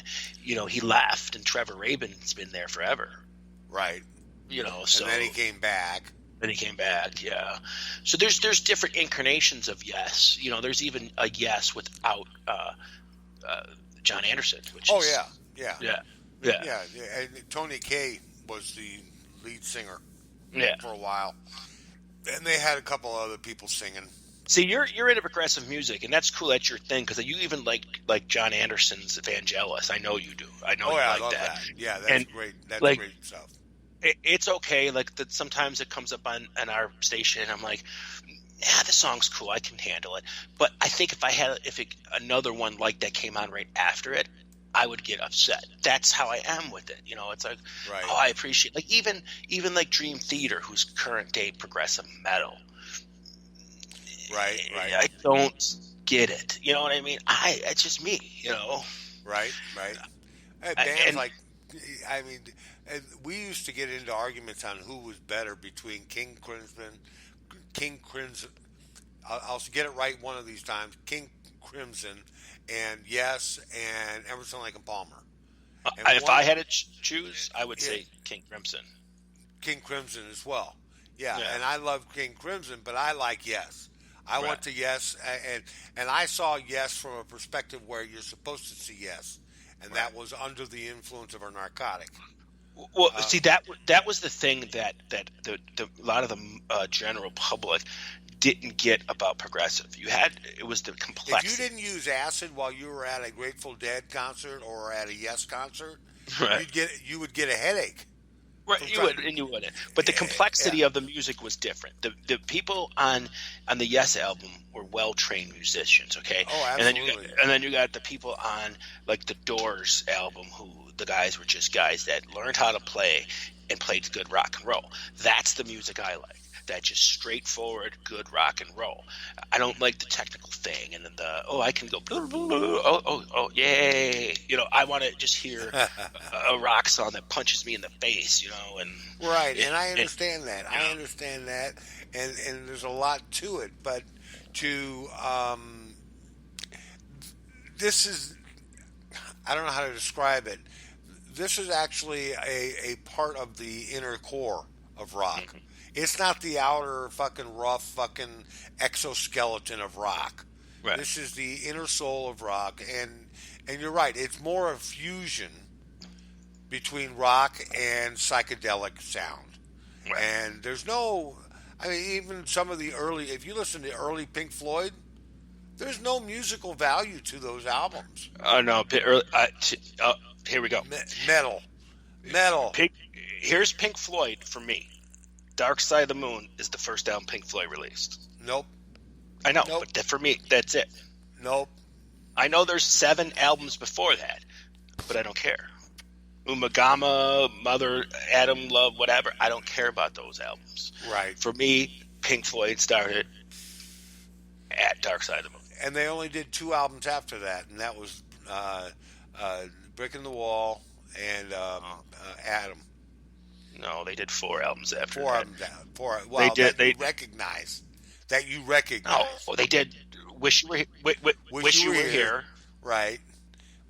you know, he left, and Trevor Rabin's been there forever. Right. You know, so and then he came back. Yeah. So there's different incarnations of Yes. You know, there's even a Yes without John Anderson. Which Oh is, yeah. yeah. And Tony Kaye was the lead singer Yeah. for a while, and they had a couple other people singing. See, you're into progressive music, and that's cool. That's your thing, because you even like John Anderson's Evangelist. I know you do. I know you I like love that. Yeah, that's And, great. That's like, great stuff. It's okay. Like that, sometimes it comes up on our station, and I'm like, yeah, this song's cool. I can handle it. But I think if another one like that came on right after it, I would get upset. That's how I am with it. It's like, right. Oh, I appreciate, like, even like Dream Theater, who's current day progressive metal. Right. I don't get it. You know what I mean? It's just me. Right. Bands we used to get into arguments on who was better between King Crimson. I'll get it right one of these times. King Crimson and Yes and Emerson, Lake and Palmer. If I had to choose, I would say King Crimson. King Crimson as well. Yeah, and I love King Crimson, but I like Yes. I went to Yes, and I saw Yes from a perspective where you're supposed to see Yes, and that was under the influence of a narcotic. Well, see, that was the thing that the a lot of the general public didn't get about progressive. It was the complexity. If you didn't use acid while you were at a Grateful Dead concert or at a Yes concert, you would get a headache. Right, you wouldn't. But the complexity of the music was different. The people on the Yes album were well-trained musicians, okay? Oh, absolutely. And then you got the people on, like, the Doors album, who the guys were just guys that learned how to play and played good rock and roll. That's the music I like. That just straightforward, good rock and roll. I don't like the technical thing, and then I can go, yay. I want to just hear a rock song that punches me in the face, and right. And I understand that. I understand that, and there's a lot to it. But this is, I don't know how to describe it. This is actually a part of the inner core of rock. Mm-hmm. It's not the outer fucking rough fucking exoskeleton of rock. Right. This is the inner soul of rock, and you're right. It's more a fusion between rock and psychedelic sound. Right. And there's even some of the early, if you listen to early Pink Floyd, there's no musical value to those albums. Oh no! Here we go. Metal. Here's Pink Floyd for me. Dark Side of the Moon is the first album Pink Floyd released. Nope. I know, but for me, that's it. Nope. I know there's 7 albums before that, but I don't care. Umagama, Mother, Adam, Love, whatever. I don't care about those albums. Right. For me, Pink Floyd started at Dark Side of the Moon. And they only did 2 albums after that, and that was Brick in the Wall and Adam. No, they did 4 albums after 4 that. Albums out. 4. Well, you recognize. Oh, they did. Wish You Were Here. Right.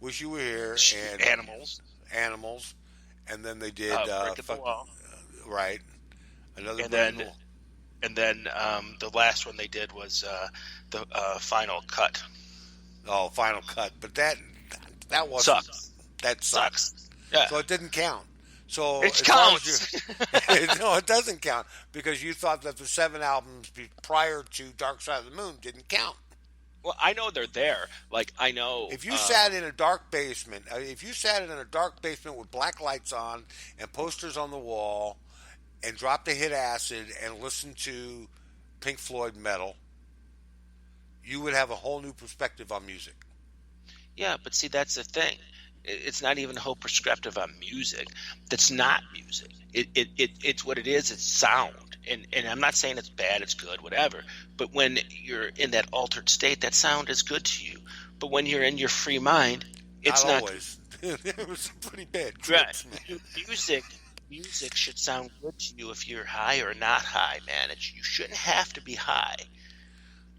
Wish You Were Here. And Animals. And then they did Brick in the Wall. Right. Another. And then the last one they did was the Final Cut. Oh, Final Cut. But that wasn't. Sucks. That sucks. Yeah. So it didn't count. So it counts. No, it doesn't count because you thought that the 7 albums prior to Dark Side of the Moon didn't count. Well, I know they're there. Like, I know. If you sat in a dark basement, with black lights on and posters on the wall, and dropped a hit acid and listened to Pink Floyd metal, you would have a whole new perspective on music. Yeah, but see, that's the thing. It's not even a whole prescriptive on music. That's not music. It's what it is. It's sound. And I'm not saying it's bad, it's good, whatever. But when you're in that altered state, that sound is good to you. But when you're in your free mind, it's not always. It was pretty bad. Right. Music should sound good to you if you're high or not high, man. You shouldn't have to be high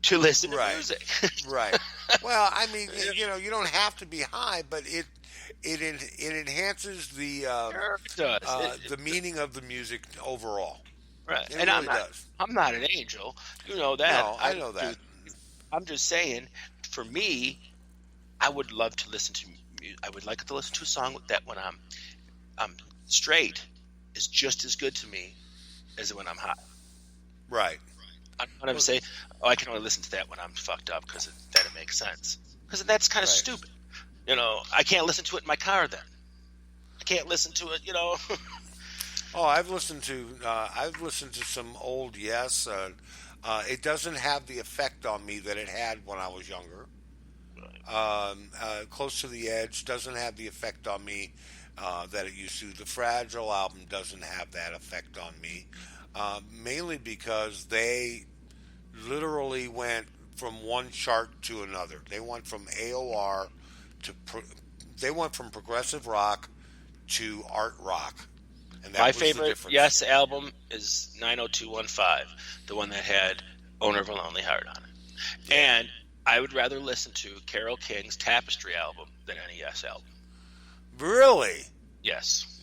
to listen to music. Right. Well, I mean, you don't have to be high, but it enhances the the meaning of the music overall. Right. It really does. I'm not an angel. You know that. No, I know that. I'm just saying, for me, I would love to listen to. I would like to listen to a song that when I'm straight is just as good to me as when I'm high. Right. I don't want to say, oh, I can only listen to that when I'm fucked up because then it makes sense. Because that's kind of stupid. You know, I can't listen to it in my car then. I can't listen to it, you know. Oh, I've listened to some old Yes. It doesn't have the effect on me that it had when I was younger. Close to the Edge doesn't have the effect on me that it used to. The Fragile album doesn't have that effect on me, mainly because they literally went from one chart to another. They went from AOR they went from progressive rock to art rock. And that My was favorite Yes album is 90215, the one that had Owner of a Lonely Heart on it. Yeah. And I would rather listen to Carole King's Tapestry album than any Yes album. Really? Yes.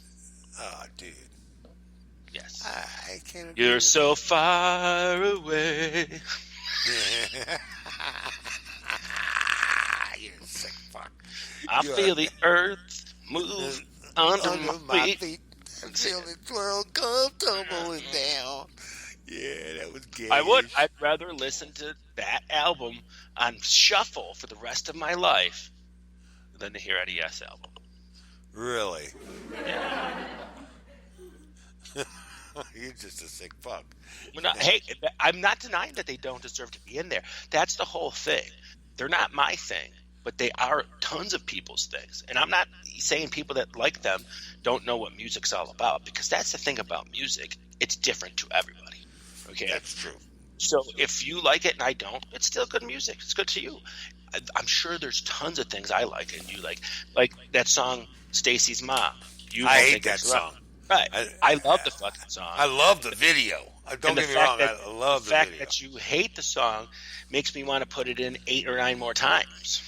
Oh, dude. Yes. I can't agree. You're so far away. You sick fuck. I feel the earth move under my feet. And feel the world come tumbling down. Yeah, that was gay. I'd rather listen to that album on shuffle for the rest of my life than to hear any Yes album. Really? Yeah. You're just a sick fuck. Hey, I'm not denying that they don't deserve to be in there. That's the whole thing. They're not my thing, but they are tons of people's things. And I'm not saying people that like them don't know what music's all about, because that's the thing about music. It's different to everybody. Okay? That's true. So if you like it and I don't, it's still good music. It's good to you. I'm sure there's tons of things I like and you like that song Stacy's Mom. I hate that song. Right. I love the fucking song. I love the video. Don't get me wrong. I love the video. The fact that you hate the song makes me want to put it in 8 or 9 more times.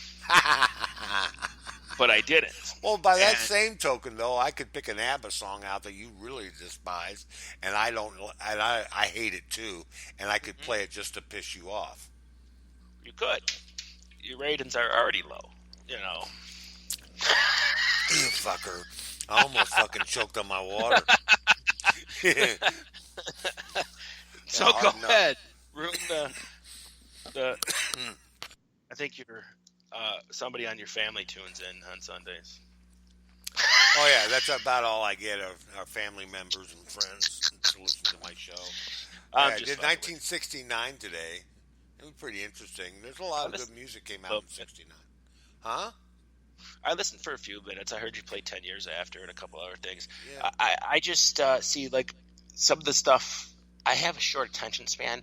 But I didn't. Well, by that same token, though, I could pick an ABBA song out that you really despise, and I don't, and I hate it too, and I could play it just to piss you off. You could. Your ratings are already low, you know. You fucker! I almost fucking choked on my water. So go ahead, ruin the. I think you're. Somebody on your family tunes in on Sundays. Oh yeah, that's about all I get of our family members and friends to listen to my show. I did 1969 today. It was pretty interesting. There's a lot of good music came out in '69. Huh? I listened for a few minutes. I heard you play 10 Years After and a couple other things. Yeah. I just see like some of the stuff. I have a short attention span,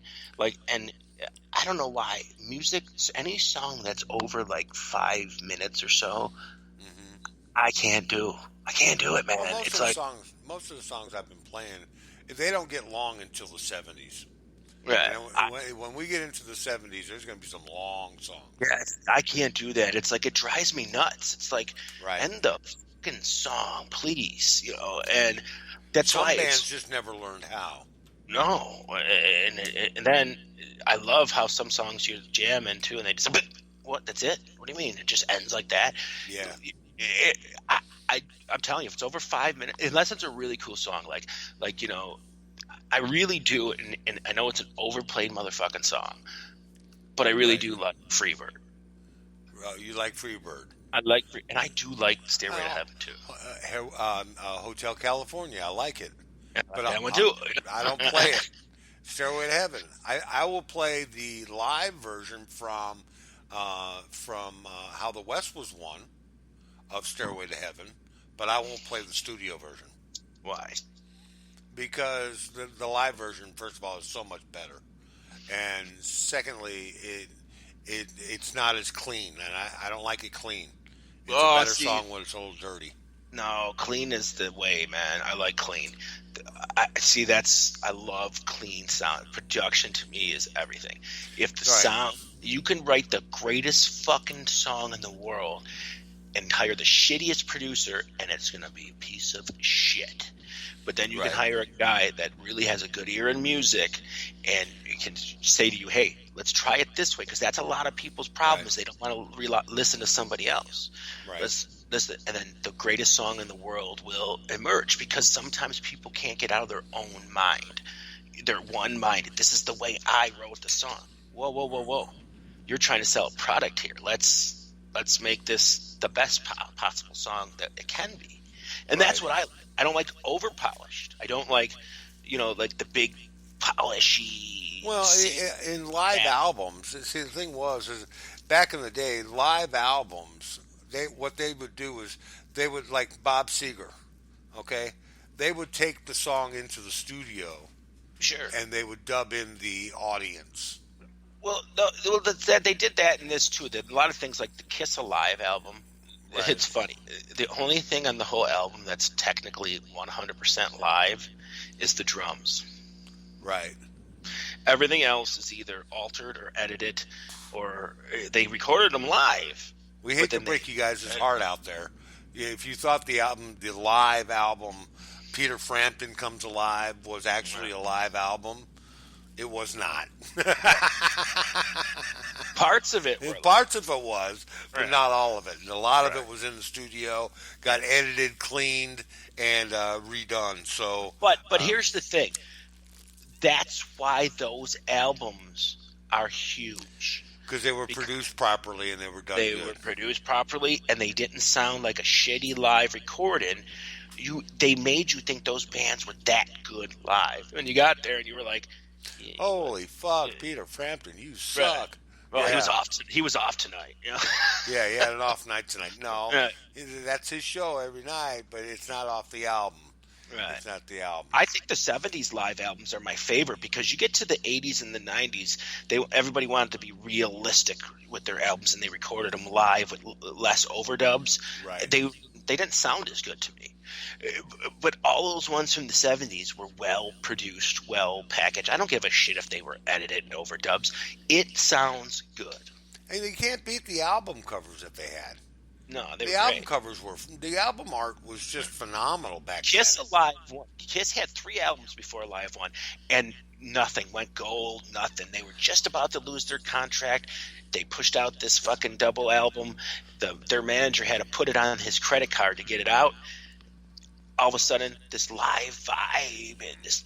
and I don't know why music. Any song that's over like 5 minutes or so, I can't do. I can't do it, man. Well, most of the songs I've been playing, they don't get long until the 70s. Right. When we get into the 70s, there's going to be some long songs. Yeah, I can't do that. It's like it drives me nuts. It's like, end the fucking song, please. You know, and that's why some bands just never learned how. No, and then I love how some songs you jam into, and they just what? That's it? What do you mean? It just ends like that? Yeah. I'm telling you, if it's over 5 minutes, unless it's a really cool song, like you know, I really do, and I know it's an overplayed motherfucking song, but I really do like Freebird. You like Freebird? I like, and I do like Stairway to Heaven too. Hotel California, I like it. But I don't play it. Stairway to Heaven. I will play the live version from How the West Was Won of Stairway to Heaven, but I won't play the studio version. Why? Because the live version, first of all, is so much better, and secondly, it's not as clean, and I don't like it clean. It's a better song when it's a little dirty. No, clean is the way, man. I like clean. I love clean sound. Production to me is everything. If the sound, you can write the greatest fucking song in the world, and hire the shittiest producer, and it's going to be a piece of shit. But then you can hire a guy that really has a good ear in music, and he can say to you, hey, let's try it this way, because that's a lot of people's problem is they don't want to listen to somebody else. Right. Let's listen, and then the greatest song in the world will emerge, because sometimes people can't get out of their own mind. They're one-minded. This is the way I wrote the song. Whoa. You're trying to sell a product here. Let's make this the best possible song that it can be. And that's what I like. I don't like over-polished. I don't like, like the big polishy. Well, in live albums, see, the thing is back in the day, live albums, what they would do is they would, like Bob Seger, okay? They would take the song into the studio. Sure. And they would dub in the audience. Well, they did that in this too. A lot of things like the Kiss Alive album. Right. It's funny. The only thing on the whole album that's technically 100% live is the drums. Right. Everything else is either altered or edited, or they recorded them live. We hate to break you guys' heart out there. If you thought the live album, Peter Frampton Comes Alive, was actually a live album, it was not. Parts of it were. Parts of it was, but not all of it. And a lot of it was in the studio, got edited, cleaned, and redone. So, but here's the thing. That's why those albums are huge. Because they were produced properly and they were done good. They were produced properly, and they didn't sound like a shitty live recording. They made you think those bands were that good live. And you got there and you were like, holy fuck, Peter Frampton, you suck. Well, he was off tonight. Yeah, he had an off night tonight. No, that's his show every night, but it's not off the album. Right. It's not the album. I think the 70s live albums are my favorite, because you get to the 80s and the 90s, everybody wanted to be realistic with their albums, and they recorded them live with less overdubs. Right. They didn't sound as good to me. But all those ones from the 70s were well produced, well packaged. I don't give a shit if they were edited and overdubs. It sounds good. And you can't beat the album covers that they had. No, they were the album great. Covers were. The album art was just phenomenal back Kiss then. Alive one. Kiss had 3 albums before Alive one, and nothing went gold. Nothing. They were just about to lose their contract. They pushed out this fucking double album. Their manager had to put it on his credit card to get it out. All of a sudden, this live vibe and this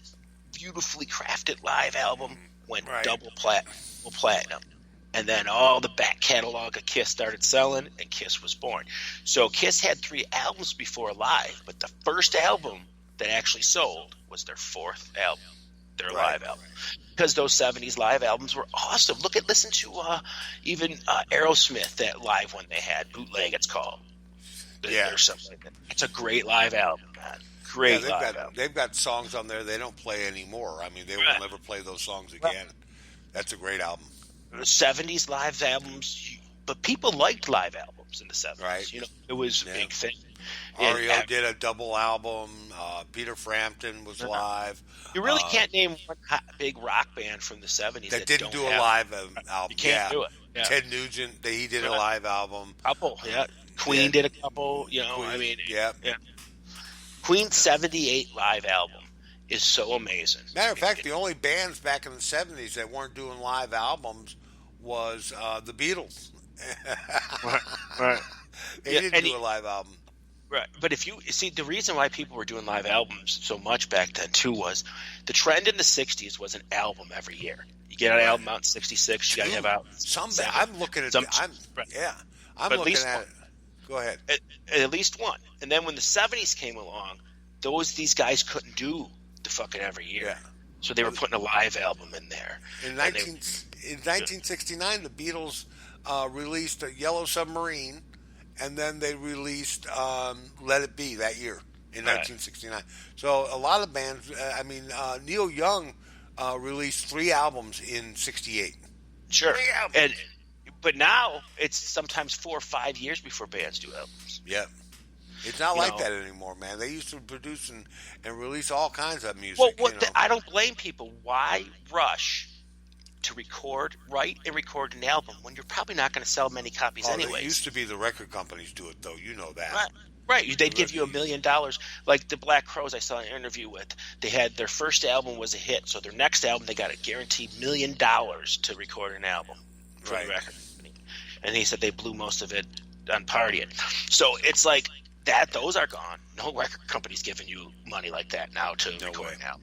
beautifully crafted live album went double platinum. And then all the back catalog of Kiss started selling, and Kiss was born. So Kiss had 3 albums before Live, but the first album that actually sold was their 4th album, their live album. Because those 70s live albums were awesome. Listen to even Aerosmith, that live one they had, Bootleg it's called. Or something like that. It's a great live album, man. Great live album. They've got songs on there they don't play anymore. I mean, they will never play those songs again. That's a great album. The 70s live albums, but people liked live albums in the 70s. Right. It was a big thing. REO did a double album. Peter Frampton was live. You really can't name one big rock band from the 70s that didn't do a live album. You can't do it. Yeah. Ted Nugent, he did a live album. Couple, Queen did a couple. Queen's 78 live album is so amazing. Matter of fact, the only bands back in the 70s that weren't doing live albums was the Beatles. Right. They didn't do a live album. Right. But if you see, the reason why people were doing live albums so much back then, too, was the trend in the 60s was an album every year. You get an album out in 66, you got to have out. I'm looking at I'm looking at it. Go ahead. At least one. And then when the 70s came along, these guys couldn't do the fucking every year. Yeah. So they were putting a live album in there. In 1969, the Beatles released a Yellow Submarine, and then they released Let It Be that year in 1969. So a lot of bands, Neil Young released 3 albums in 68. Sure. 3 albums. But now it's sometimes 4 or 5 years before bands do albums. Yeah. It's not like that anymore, man. They used to produce and release all kinds of music. Well, I don't blame people. Why rush to write and record an album when you're probably not going to sell many copies anyways. It used to be the record companies do it, though. You know that. Right. They'd give you $1 million. Like the Black Crowes I saw an interview with, they had their first album was a hit. So their next album, they got a guaranteed $1 million to record an album for the record company. And he said they blew most of it on partying. So it's like that. Those are gone. No record company's giving you money like that now to record an album.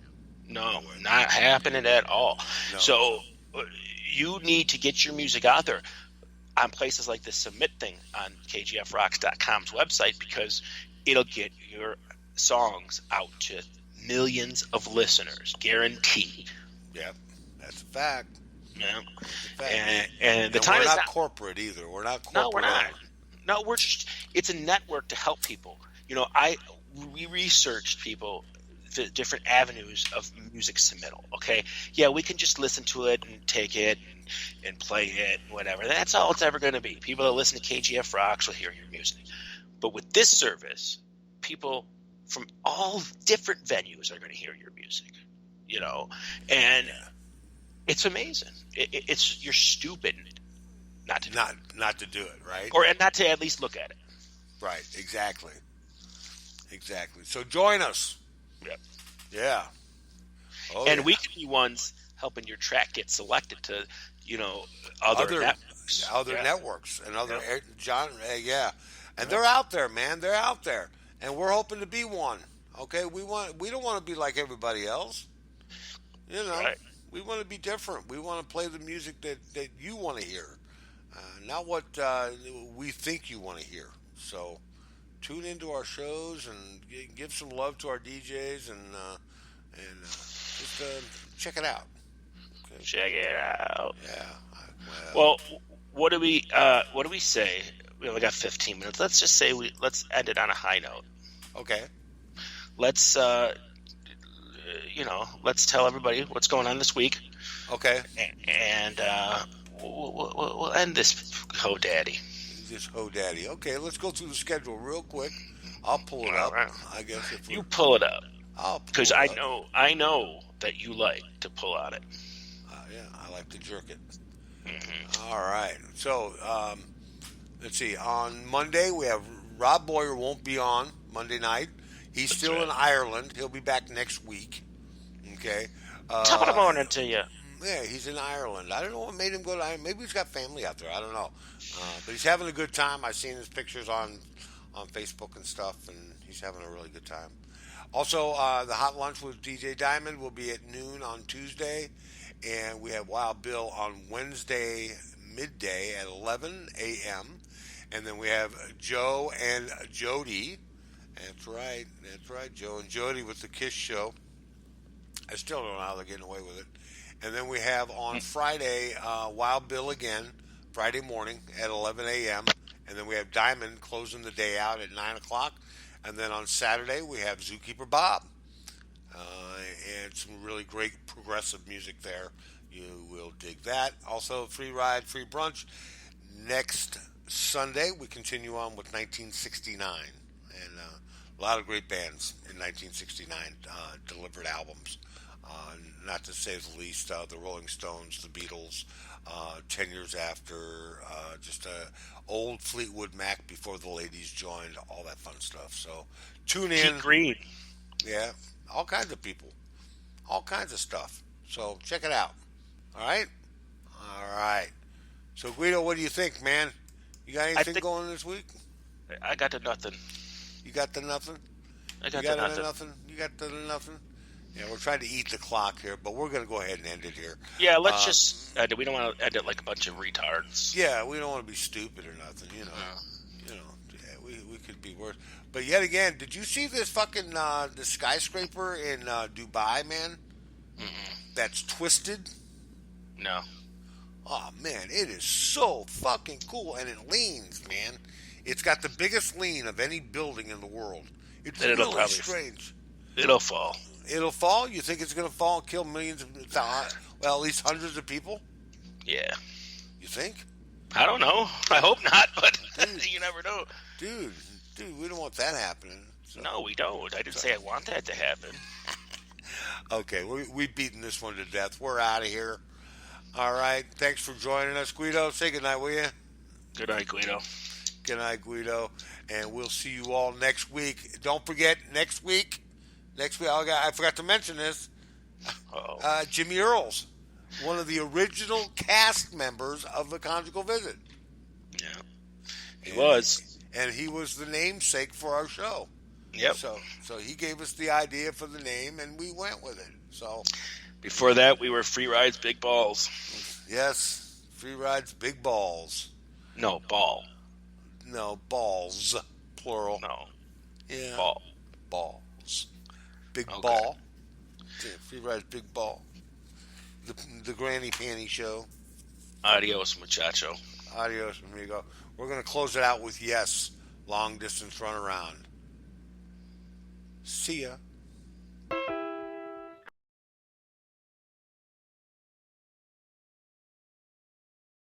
No, not happening at all. No. So you need to get your music out there on places like the Submit thing on kgfrocks.com's website, because it'll get your songs out to millions of listeners, guaranteed. Yep, that's a fact. Yeah, that's a fact. And the time we're is not corporate either. We're not corporate. No, we're not. No, we're just. It's a network to help people. We researched people. The different avenues of music submittal. Okay, yeah, we can just listen to it and take it and play it, and whatever. That's all it's ever going to be. People that listen to KGF Rocks will hear your music. But with this service, people from all different venues are going to hear your music. And it's amazing. It's you're stupid not to do it, right? Or not to at least look at it. Right. Exactly. So join us. Yep. Yeah. And we can be ones helping your track get selected to, other networks. Other networks and other genre. Yeah. And they're out there, man. They're out there. And we're hoping to be one. Okay? We don't want to be like everybody else. Right. We want to be different. We want to play the music that you want to hear. Not what we think you want to hear. So tune into our shows and give some love to our DJs and just check it out. Okay? Check it out. Yeah. Well, what do we say? We only got 15 minutes. Let's just say let's end it on a high note. Okay. Let's let's tell everybody what's going on this week. Okay. And we'll end this ho daddy. Okay, let's go through the schedule real quick. I'll pull it up. Right. I guess if you pull it up, because I know that you like to pull on it. Yeah, I like to jerk it. Mm-hmm. All right. So let's see. On Monday we have Rob Boyer won't be on Monday night. He's still in Ireland. He'll be back next week. Okay. Top of the morning to you. Yeah, he's in Ireland. I don't know what made him go to Ireland. Maybe he's got family out there. I don't know. But he's having a good time. I've seen his pictures on Facebook and stuff, and he's having a really good time. Also, the Hot Lunch with DJ Diamond will be at noon on Tuesday, and we have Wild Bill on Wednesday midday at 11 a.m., and then we have Joe and Jody. That's right, Joe and Jody with the Kiss Show. I still don't know how they're getting away with it. And then we have on Friday, Wild Bill again, Friday morning at 11 a.m. And then we have Diamond closing the day out at 9 o'clock. And then on Saturday, we have Zookeeper Bob. And some really great progressive music there. You will dig that. Also, free ride, free brunch. Next Sunday, we continue on with 1969. And a lot of great bands in 1969 delivered albums. Not to say the least, the Rolling Stones, the Beatles, 10 years after, just old Fleetwood Mac before the ladies joined, all that fun stuff. So tune in. Pete Green. Yeah, all kinds of people, all kinds of stuff. So check it out. All right? All right. So Guido, what do you think, man? You got anything going this week? I got to nothing. You got the nothing? I got the nothing. You got the nothing? Yeah, we're trying to eat the clock here, but we're going to go ahead and end it here. Yeah, let's just end it. We don't want to end it like a bunch of retards. Yeah, we don't want to be stupid or nothing, yeah, we could be worse. But yet again, did you see this fucking the skyscraper in Dubai, man? Mm-mm. That's twisted? No. Oh, man, it is so fucking cool, and it leans, man. It's got the biggest lean of any building in the world. It's really strange. It'll fall. It'll fall? You think it's going to fall and kill millions of, well, at least hundreds of people? Yeah. You think? I don't know. I hope not, but you never know. Dude, we don't want that happening. So. No, we don't. I didn't say I want that to happen. Okay, we've beaten this one to death. We're out of here. All right. Thanks for joining us, Guido. Say goodnight, will you? Good night, Guido. Good night, Guido. And we'll see you all next week. Don't forget, next week, I forgot to mention this, Jimmy Earls, one of the original cast members of The Conjugal Visit. Yeah, he was. And he was the namesake for our show. Yep. So he gave us the idea for the name, and we went with it. So before that, we were Free Rides, Big Balls. Yes, Free Rides, Big Balls. No, ball. No, balls, plural. No. Yeah. Balls. Big Okay. ball. Yeah, Free Rides, Big Ball. The Granny Panty Show. Adios, muchacho. Adios, amigo. We're going to close it out with Yes, Long Distance Runaround. See ya.